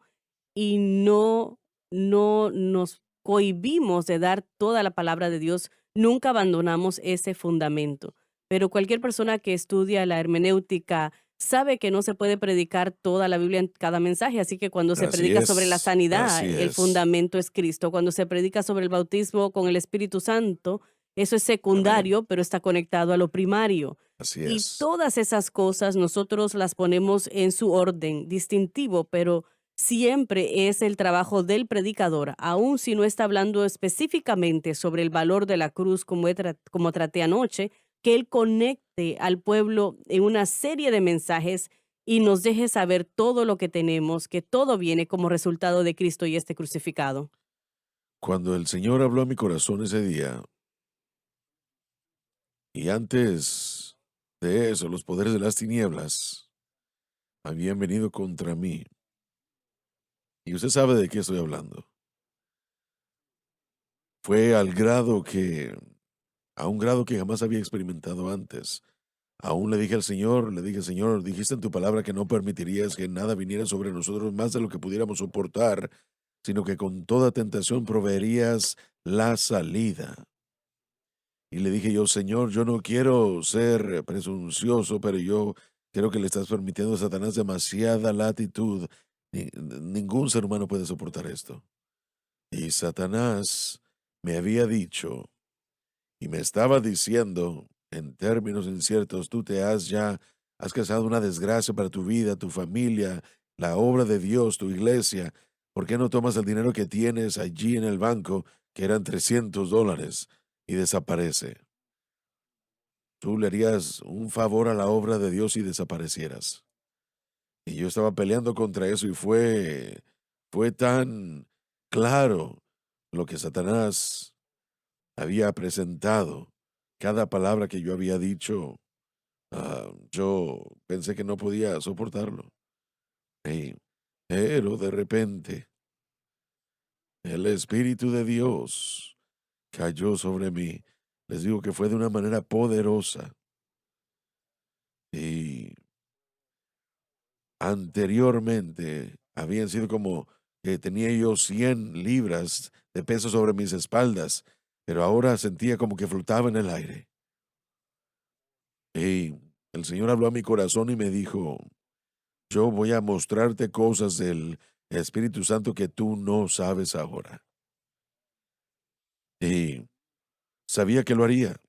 C: y no nos cohibimos de dar toda la palabra de Dios. Nunca abandonamos ese fundamento. Pero cualquier persona que estudia la hermenéutica sabe que no se puede predicar toda la Biblia en cada mensaje. Así que cuando se
B: Así
C: predica sobre la
B: es,
C: sanidad,
B: así
C: el
B: es.
C: fundamento es Cristo. Cuando se predica sobre el bautismo con el Espíritu Santo, eso es
B: Amén.
C: secundario, pero está conectado a lo primario.
B: Así
C: Y
B: es.
C: todas esas cosas nosotros las ponemos en su orden distintivo, pero siempre es el trabajo del predicador, aun si no está hablando específicamente sobre el valor de la cruz como traté anoche, que él conecte al pueblo en una serie de mensajes y nos deje saber todo lo que tenemos, que todo viene como resultado de Cristo y este crucificado.
B: Cuando el Señor habló a mi corazón ese día, y antes de eso, los poderes de las tinieblas habían venido contra mí. Y usted sabe de qué estoy hablando. Fue a un grado que jamás había experimentado antes. Aún le dije, Señor, dijiste en tu palabra que no permitirías que nada viniera sobre nosotros más de lo que pudiéramos soportar, sino que con toda tentación proveerías la salida. Y le dije yo, Señor, yo no quiero ser presuncioso, pero yo creo que le estás permitiendo a Satanás demasiada latitud. Ningún ser humano puede soportar esto. Y Satanás me había dicho y me estaba diciendo en términos inciertos, tú has causado una desgracia para tu vida, tu familia, la obra de Dios, tu iglesia. ¿Por qué no tomas el dinero que tienes allí en el banco, que eran $300, y desaparece? Tú le harías un favor a la obra de Dios si desaparecieras. Y yo estaba peleando contra eso y fue tan claro lo que Satanás había presentado. Cada palabra que yo había dicho, yo pensé que no podía soportarlo. Y- pero de repente, el Espíritu de Dios cayó sobre mí. Les digo que fue de una manera poderosa. Y anteriormente habían sido como que tenía yo 100 libras de peso sobre mis espaldas, pero ahora sentía como que flotaba en el aire. Y el Señor habló a mi corazón y me dijo, yo voy a mostrarte cosas del Espíritu Santo que tú no sabes ahora. Y sabía que lo haría.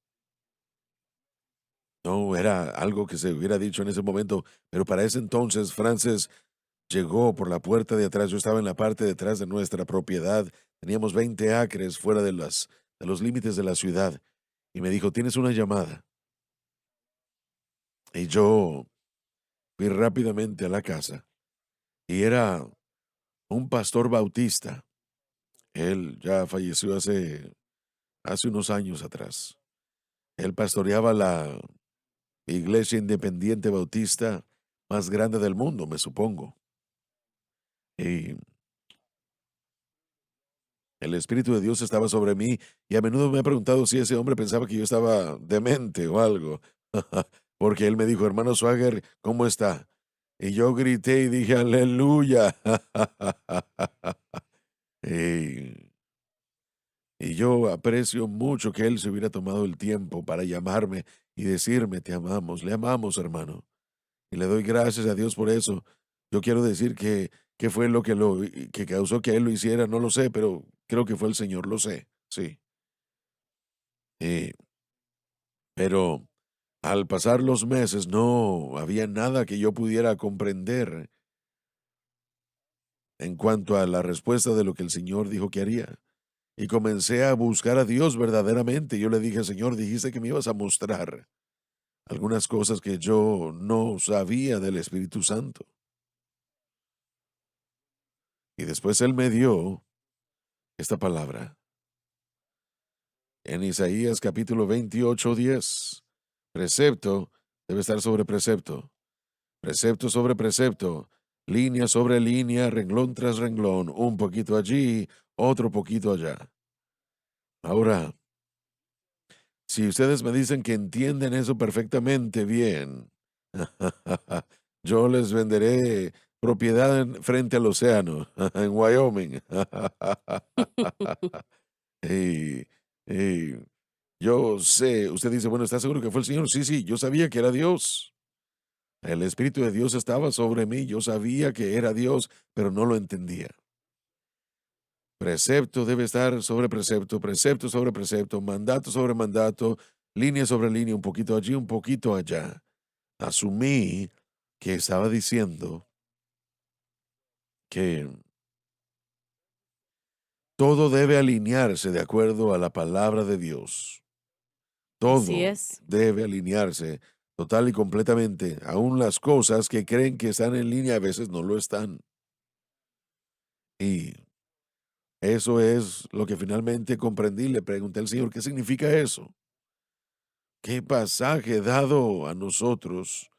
B: No era algo que se hubiera dicho en ese momento, pero para ese entonces Frances llegó por la puerta de atrás. Yo estaba en la parte de atrás de nuestra propiedad. Teníamos 20 acres fuera de los límites de la ciudad. Y me dijo, tienes una llamada. Y yo fui rápidamente a la casa. Y era un pastor bautista. Él ya falleció hace unos años atrás. Él pastoreaba la iglesia independiente bautista más grande del mundo, me supongo. Y el Espíritu de Dios estaba sobre mí y a menudo me ha preguntado si ese hombre pensaba que yo estaba demente o algo. Porque él me dijo, hermano Swagger, ¿cómo está? Y yo grité y dije, aleluya. y, y yo aprecio mucho que él se hubiera tomado el tiempo para llamarme y decirme, te amamos, le amamos, hermano. Y le doy gracias a Dios por eso. Yo quiero decir que fue lo que causó que él lo hiciera, no lo sé, pero creo que fue el Señor, lo sé, sí. Eh, pero al pasar los meses no había nada que yo pudiera comprender en cuanto a la respuesta de lo que el Señor dijo que haría. Y comencé a buscar a Dios verdaderamente. Yo le dije, Señor, dijiste que me ibas a mostrar algunas cosas que yo no sabía del Espíritu Santo. Y después Él me dio esta palabra en Isaías capítulo 28:10. Precepto debe estar sobre precepto, precepto sobre precepto, línea sobre línea, renglón tras renglón, un poquito allí, otro poquito allá. Ahora, si ustedes me dicen que entienden eso perfectamente bien, yo les venderé propiedad frente al océano, en Wyoming. y, y yo sé, usted dice, bueno, ¿está seguro que fue el Señor? Sí, sí, yo sabía que era Dios. El Espíritu de Dios estaba sobre mí, yo sabía que era Dios, pero no lo entendía. Precepto debe estar sobre precepto, precepto sobre precepto, mandato sobre mandato, línea sobre línea, un poquito allí, un poquito allá. Asumí que estaba diciendo que todo debe alinearse de acuerdo a la palabra de Dios.
C: Así
B: Todo
C: es.
B: debe alinearse total y completamente. Aún las cosas que creen que están en línea a veces no lo están. Y eso es lo que finalmente comprendí. Le pregunté al Señor, ¿qué significa eso? ¿Qué pasaje dado a nosotros?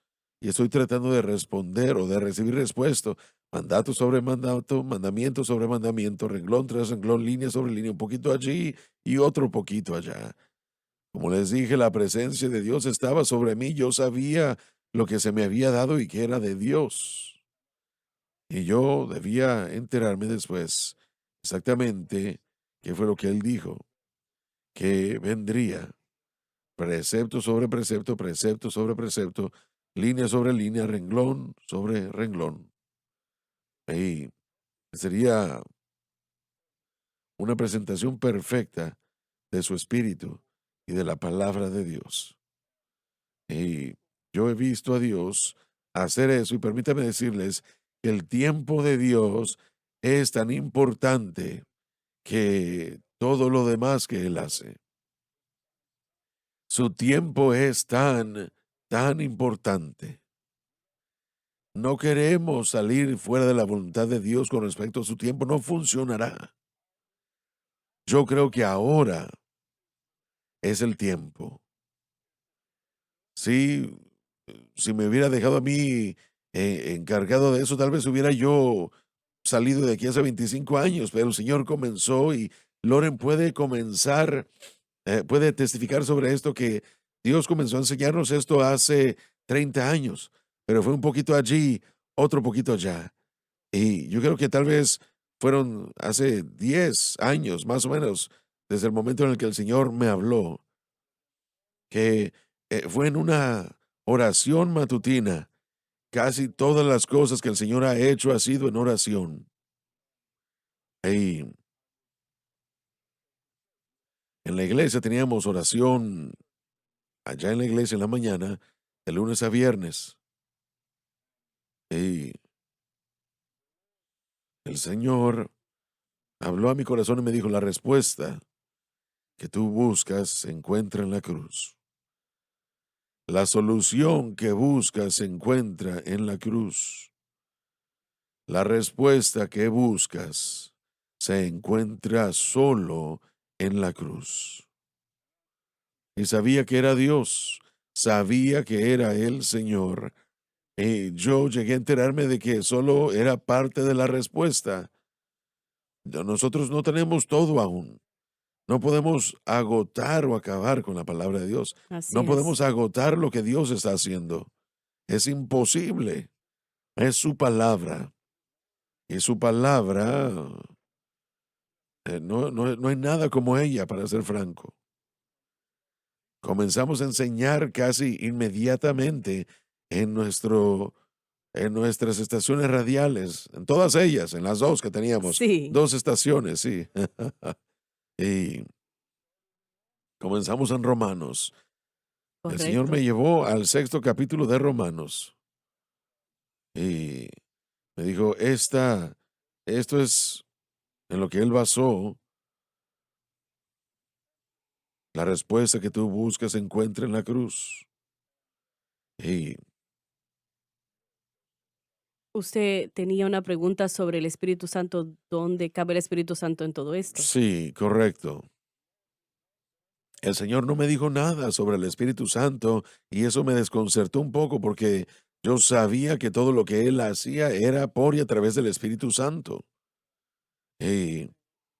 B: Y estoy tratando de responder o de recibir respuesta. Mandato sobre mandato, mandamiento sobre mandamiento, renglón tras renglón, línea sobre línea, un poquito allí y otro poquito allá. Como les dije, la presencia de Dios estaba sobre mí. Yo sabía lo que se me había dado y que era de Dios. Y yo debía enterarme después exactamente qué fue lo que Él dijo, que vendría precepto sobre precepto, precepto sobre precepto, línea sobre línea, renglón sobre renglón. Y sería una presentación perfecta de su espíritu y de la palabra de Dios. Y yo he visto a Dios hacer eso y permítame decirles que el tiempo de Dios es tan importante que todo lo demás que Él hace. Su tiempo es tan importante. No queremos salir fuera de la voluntad de Dios con respecto a su tiempo, no funcionará. Yo creo que ahora es el tiempo. Sí, si me hubiera dejado a mí encargado de eso, tal vez hubiera yo salido de aquí hace 25 años, pero el Señor comenzó y Loren puede comenzar, puede testificar sobre esto que Dios comenzó a enseñarnos esto hace 30 años, pero fue un poquito allí, otro poquito allá. Y yo creo que tal vez fueron hace 10 años, más o menos, desde el momento en el que el Señor me habló, que fue en una oración matutina. Casi todas las cosas que el Señor ha hecho ha sido en oración. Y en la iglesia teníamos oración allá en la iglesia en la mañana, de lunes a viernes. Y el Señor habló a mi corazón y me dijo, la respuesta que tú buscas se encuentra en la cruz. La solución que buscas se encuentra en la cruz. La respuesta que buscas se encuentra solo en la cruz. Y sabía que era Dios, sabía que era el Señor. Y yo llegué a enterarme de que solo era parte de la respuesta. Nosotros no tenemos todo aún. No podemos agotar o acabar con la palabra de Dios.
C: Así
B: No
C: es.
B: podemos agotar lo que Dios está haciendo. Es imposible. Es su palabra. Y su palabra, no hay nada como ella, para ser franco. Comenzamos a enseñar casi inmediatamente en en nuestras estaciones radiales, en todas ellas, en las dos que teníamos,
C: Sí,
B: 2 estaciones, sí. Y comenzamos en Romanos. El Señor me
C: correcto.
B: llevó al 6º capítulo de Romanos y me dijo, esto es en lo que Él basó la respuesta que tú buscas se encuentra en la cruz. Y
C: Usted tenía una pregunta sobre el Espíritu Santo, ¿dónde cabe el Espíritu Santo en todo esto?
B: sí, correcto. El Señor no me dijo nada sobre el Espíritu Santo y eso me desconcertó un poco porque yo sabía que todo lo que Él hacía era por y a través del Espíritu Santo. Y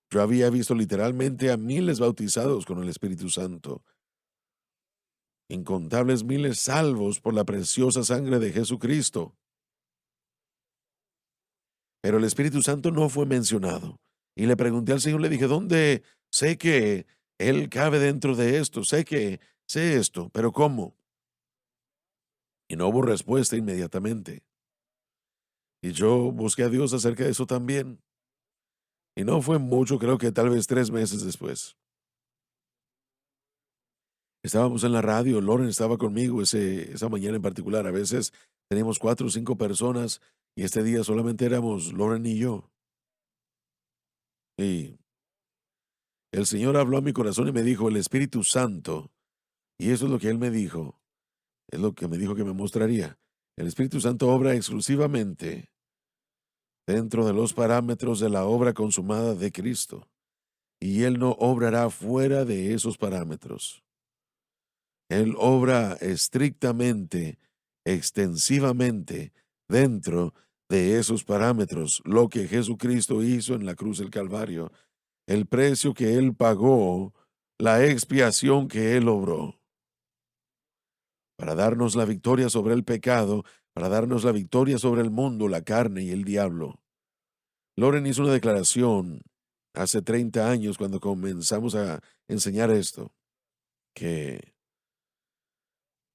B: yo había visto literalmente a miles bautizados con el Espíritu Santo, incontables miles salvos por la preciosa sangre de Jesucristo. Pero el Espíritu Santo no fue mencionado. Y le pregunté al Señor, le dije, ¿dónde? Sé que Él cabe dentro de esto, sé esto, pero ¿cómo? Y no hubo respuesta inmediatamente. Y yo busqué a Dios acerca de eso también. Y no fue mucho, creo que tal vez 3 meses después. Estábamos en la radio, Loren estaba conmigo esa mañana en particular. A veces teníamos 4 o 5 personas y este día solamente éramos Loren y yo. Y el Señor habló a mi corazón y me dijo, el Espíritu Santo, y eso es lo que Él me dijo, es lo que me dijo que me mostraría. El Espíritu Santo obra exclusivamente dentro de los parámetros de la obra consumada de Cristo, y Él no obrará fuera de esos parámetros. Él obra estrictamente, extensivamente, dentro de esos parámetros, lo que Jesucristo hizo en la cruz del Calvario, el precio que Él pagó, la expiación que Él obró, para darnos la victoria sobre el pecado, para darnos la victoria sobre el mundo, la carne y el diablo. Loren hizo una declaración hace 30 años cuando comenzamos a enseñar esto, que,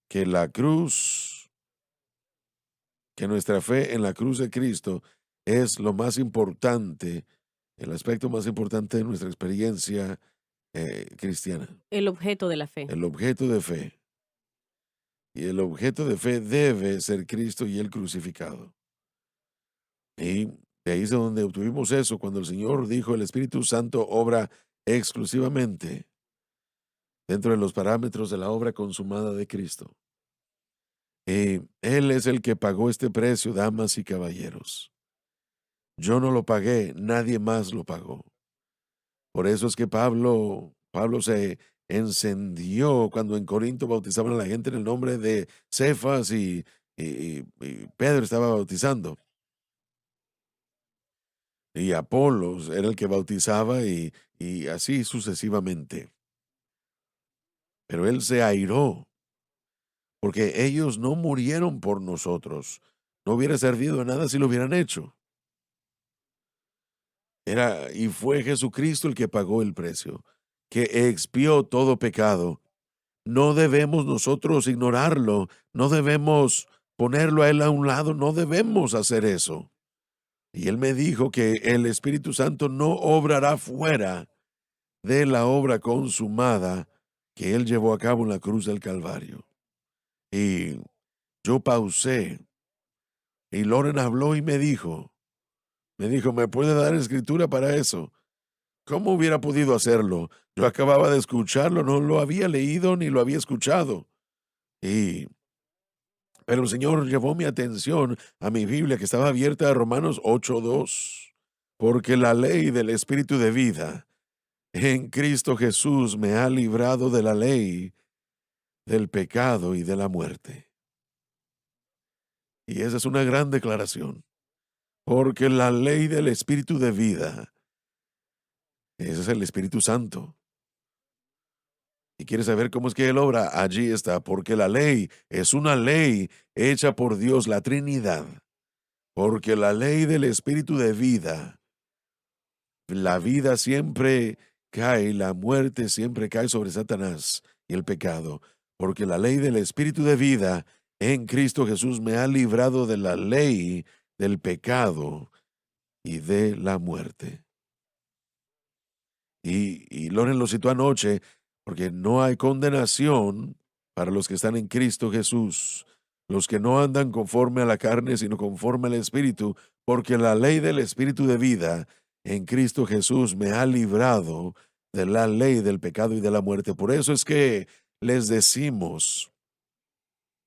B: que la cruz, que nuestra fe en la cruz de Cristo es lo más importante el aspecto más importante de nuestra experiencia cristiana,
C: El objeto de la fe.
B: el objeto de fe. Y el objeto de fe debe ser Cristo y el crucificado. Y de ahí es de donde obtuvimos eso, cuando el Señor dijo, el Espíritu Santo obra exclusivamente dentro de los parámetros de la obra consumada de Cristo. Y Él es el que pagó este precio, damas y caballeros. Yo no lo pagué, nadie más lo pagó. Por eso es que Pablo se encendió cuando en Corinto bautizaban a la gente en el nombre de Cefas y Pedro estaba bautizando. Y Apolos era el que bautizaba y así sucesivamente. Pero él se airó porque ellos no murieron por nosotros. No hubiera servido de nada si lo hubieran hecho. Y fue Jesucristo el que pagó el precio, que expió todo pecado. No debemos nosotros ignorarlo, no debemos ponerlo a él a un lado, no debemos hacer eso. Y él me dijo que el Espíritu Santo no obrará fuera de la obra consumada que él llevó a cabo en la cruz del Calvario. Y yo pausé y Loren habló y ¿me puede dar escritura para eso? ¿Cómo hubiera podido hacerlo? Yo acababa de escucharlo, no lo había leído ni lo había escuchado. Pero el Señor llevó mi atención a mi Biblia que estaba abierta a Romanos 8:2. Porque la ley del Espíritu de vida en Cristo Jesús me ha librado de la ley, del pecado y de la muerte. Y esa es una gran declaración. Porque la ley del Espíritu de vida, ese es el Espíritu Santo. ¿Y quieres saber cómo es que Él obra? Allí está, porque la ley es una ley hecha por Dios, la Trinidad. Porque la ley del Espíritu de vida, la vida siempre cae, la muerte siempre cae sobre Satanás y el pecado. Porque la ley del Espíritu de vida en Cristo Jesús me ha librado de la ley del pecado y de la muerte. Y Loren lo citó anoche, porque no hay condenación para los que están en Cristo Jesús, los que no andan conforme a la carne, sino conforme al Espíritu, porque la ley del Espíritu de vida en Cristo Jesús me ha librado de la ley del pecado y de la muerte. Por eso es que les decimos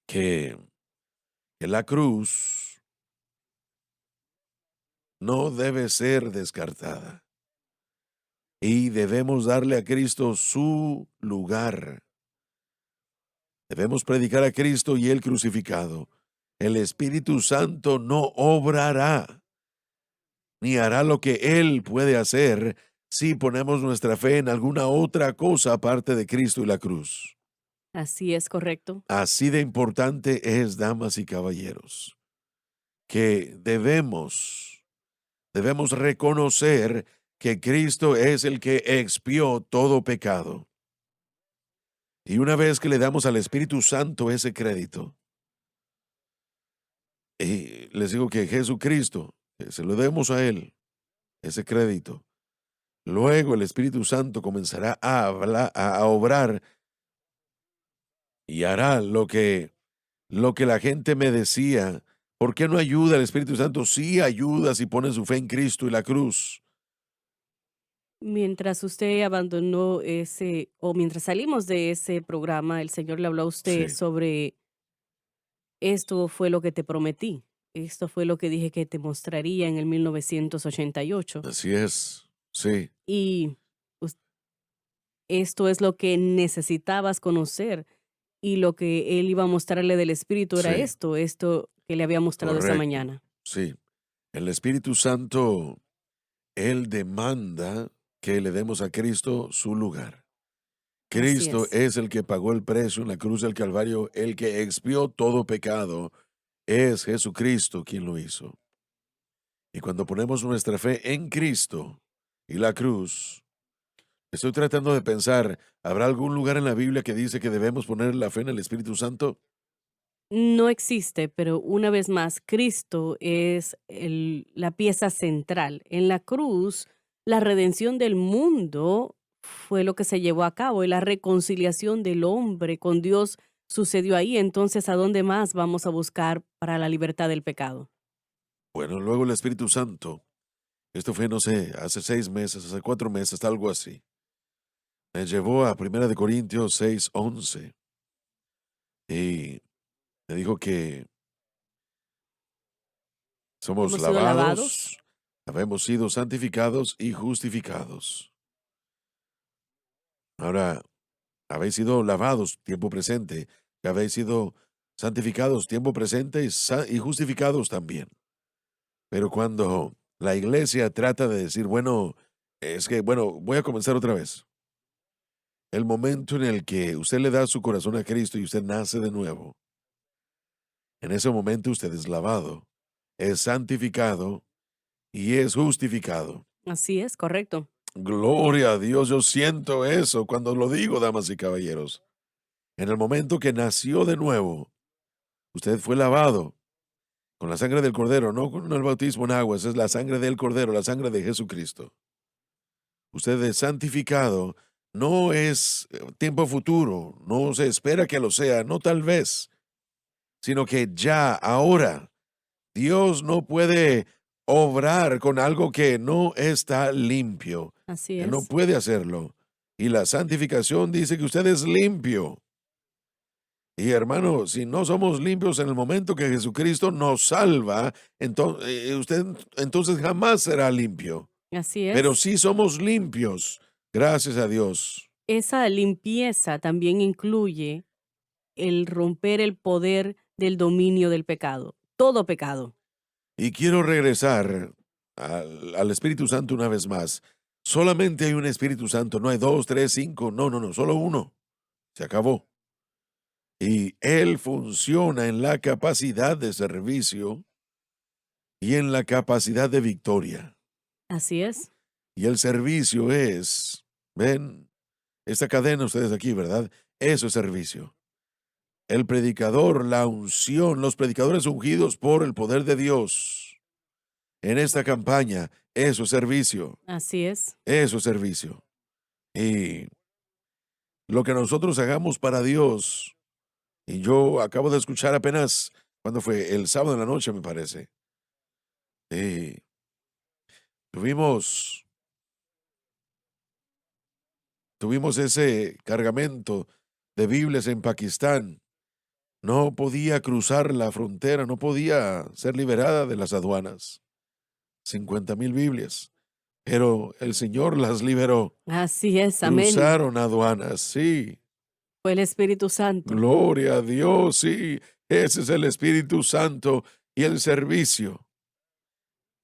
B: que la cruz no debe ser descartada. Y debemos darle a Cristo su lugar. Debemos predicar a Cristo y el crucificado. El Espíritu Santo no obrará, ni hará lo que Él puede hacer si ponemos nuestra fe en alguna otra cosa aparte de Cristo y la cruz.
C: Así es, correcto.
B: Así de importante es, damas y caballeros, que debemos reconocer que Cristo es el que expió todo pecado. Y una vez que le damos al Espíritu Santo ese crédito, y les digo que Jesucristo, que se lo demos a Él, ese crédito, luego el Espíritu Santo comenzará a hablar, a obrar y hará lo que la gente me decía. ¿Por qué no ayuda el Espíritu Santo? Sí ayuda si pone su fe en Cristo y la cruz.
C: Mientras usted abandonó o mientras salimos de ese programa, el Señor le habló a usted
B: Sí,
C: sobre esto fue lo que te prometí. Esto fue lo que dije que te mostraría en el 1988.
B: así es. Sí,
C: Y us- esto es lo que necesitabas conocer. Y lo que Él iba a mostrarle del Espíritu era
B: sí,
C: esto que le había mostrado esa
B: correcto.
C: mañana.
B: Sí. El Espíritu Santo, Él demanda que le demos a Cristo su lugar.
C: Así
B: Cristo
C: es.
B: es el que pagó el precio en la cruz del Calvario, el que expió todo pecado. Es Jesucristo quien lo hizo. Y cuando ponemos nuestra fe en Cristo y la cruz, estoy tratando de pensar, ¿habrá algún lugar en la Biblia que dice que debemos poner la fe en el Espíritu Santo?
C: No existe, pero una vez más, Cristo es la pieza central. En la cruz, La redención del mundo fue lo que se llevó a cabo y la reconciliación del hombre con Dios sucedió ahí. Entonces, ¿a dónde más vamos a buscar para la libertad del pecado?
B: Bueno, luego el Espíritu Santo, esto fue, no sé, hace 6 meses, hace 4 meses, algo así, me llevó a 1 Corintios 6:11 y me dijo que somos
C: Hemos sido lavados.
B: lavados, habemos sido santificados y justificados. Ahora, habéis sido lavados, tiempo presente, que habéis sido santificados, tiempo presente, y justificados también. Pero cuando la iglesia trata de decir, bueno, es que, bueno, voy a comenzar otra vez. El momento en el que usted le da su corazón a Cristo y usted nace de nuevo, en ese momento usted es lavado, es santificado y es justificado.
C: Así es, correcto.
B: Gloria a Dios, yo siento eso cuando lo digo, damas y caballeros. En el momento que nació de nuevo, usted fue lavado con la sangre del Cordero, no con el bautismo en aguas, es la sangre del Cordero, la sangre de Jesucristo. Usted es santificado, no es tiempo futuro, no se espera que lo sea, no tal vez, sino que ya, ahora, Dios no puede obrar con algo que no está limpio.
C: Así
B: Él no
C: es.
B: puede hacerlo. Y la santificación dice que usted es limpio. Y hermano, si no somos limpios en el momento que Jesucristo nos salva, entonces, usted entonces jamás será limpio.
C: Así
B: Pero
C: es.
B: sí somos limpios, gracias a Dios.
C: Esa limpieza también incluye el romper el poder del dominio del pecado. Todo pecado.
B: Y quiero regresar al Espíritu Santo una vez más. Solamente hay un Espíritu Santo, no hay 2, 3, 5, no, no, no, solo uno. Se acabó. Y Él funciona en la capacidad de servicio y en la capacidad de victoria.
C: Así es.
B: Y el servicio es, ven, esta cadena ustedes aquí, ¿verdad? Eso es servicio. El predicador, la unción, los predicadores ungidos por el poder de Dios. En esta campaña, eso es servicio.
C: Así es.
B: Eso es servicio. Y lo que nosotros hagamos para Dios, y yo acabo de escuchar apenas, ¿cuándo fue? El sábado en la noche, me parece. Y tuvimos ese cargamento de Biblias en Pakistán. No podía cruzar la frontera, no podía ser liberada de las aduanas. 50,000 Biblias. Pero el Señor las liberó.
C: Así es. Amén.
B: Cruzaron aduanas, sí.
C: Fue el Espíritu Santo.
B: Gloria a Dios, sí. Ese es el Espíritu Santo y el servicio.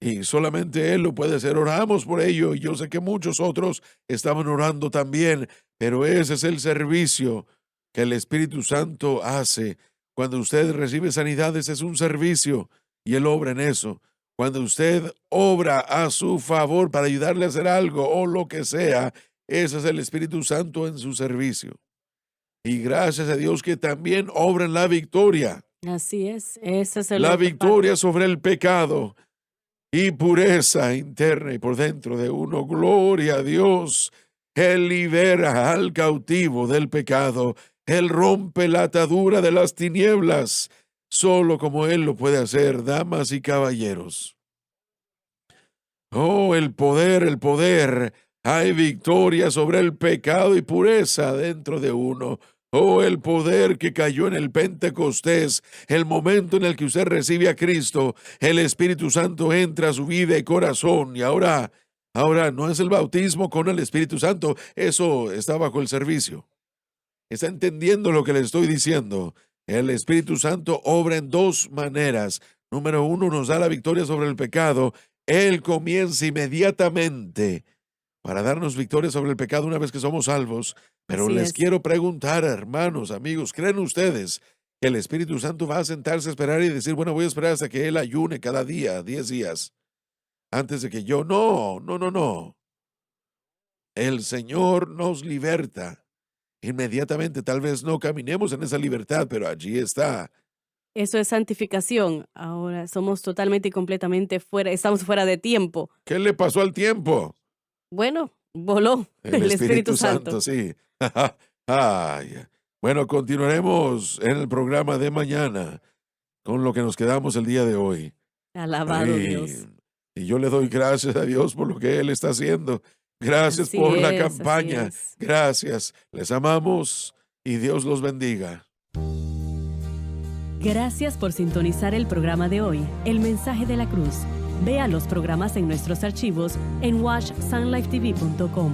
B: Y solamente Él lo puede hacer. Oramos por ello y yo sé que muchos otros estaban orando también, pero ese es el servicio que el Espíritu Santo hace. Cuando usted recibe sanidades es un servicio y Él obra en eso. Cuando usted obra a su favor para ayudarle a hacer algo o lo que sea, ese es el Espíritu Santo en su servicio. Y gracias a Dios que también obra en la victoria.
C: Así es. Ese es el
B: La
C: otro
B: victoria sobre el pecado y pureza interna y por dentro de uno. Gloria a Dios. Él libera al cautivo del pecado. Él rompe la atadura de las tinieblas. Solo como Él lo puede hacer, damas y caballeros. Oh, el poder, el poder. Hay victoria sobre el pecado y pureza dentro de uno. Oh, el poder que cayó en el Pentecostés, el momento en el que usted recibe a Cristo, el Espíritu Santo entra a su vida y corazón. Y ahora no es el bautismo con el Espíritu Santo, eso está bajo el servicio. ¿Está entendiendo lo que le estoy diciendo? El Espíritu Santo obra en dos maneras. Número uno, nos da la victoria sobre el pecado. Él comienza inmediatamente para darnos victoria sobre el pecado una vez que somos salvos. Pero
C: Así
B: les
C: es.
B: quiero preguntar, hermanos, amigos, ¿creen ustedes que el Espíritu Santo va a sentarse a esperar y decir, bueno, voy a esperar hasta que Él ayune cada día, 10 días, antes de que yo? No, no, no, no. El Señor nos liberta inmediatamente. Tal vez no caminemos en esa libertad, pero allí está.
C: Eso es santificación. Ahora somos totalmente y completamente fuera, estamos fuera de tiempo.
B: ¿Qué le pasó al tiempo?
C: Bueno, voló el Espíritu Santo.
B: Sí. Ay. Bueno, continuaremos en el programa de mañana con lo que nos quedamos el día de hoy.
C: Alabado
B: Ay,
C: Dios.
B: y yo le doy gracias a Dios por lo que Él está haciendo. Gracias
C: Así
B: por la
C: es, así
B: campaña.
C: es.
B: Gracias. Les amamos y Dios los bendiga.
E: Gracias por sintonizar el programa de hoy, El Mensaje de la Cruz. Vea los programas en nuestros archivos en washsunlifetv.com.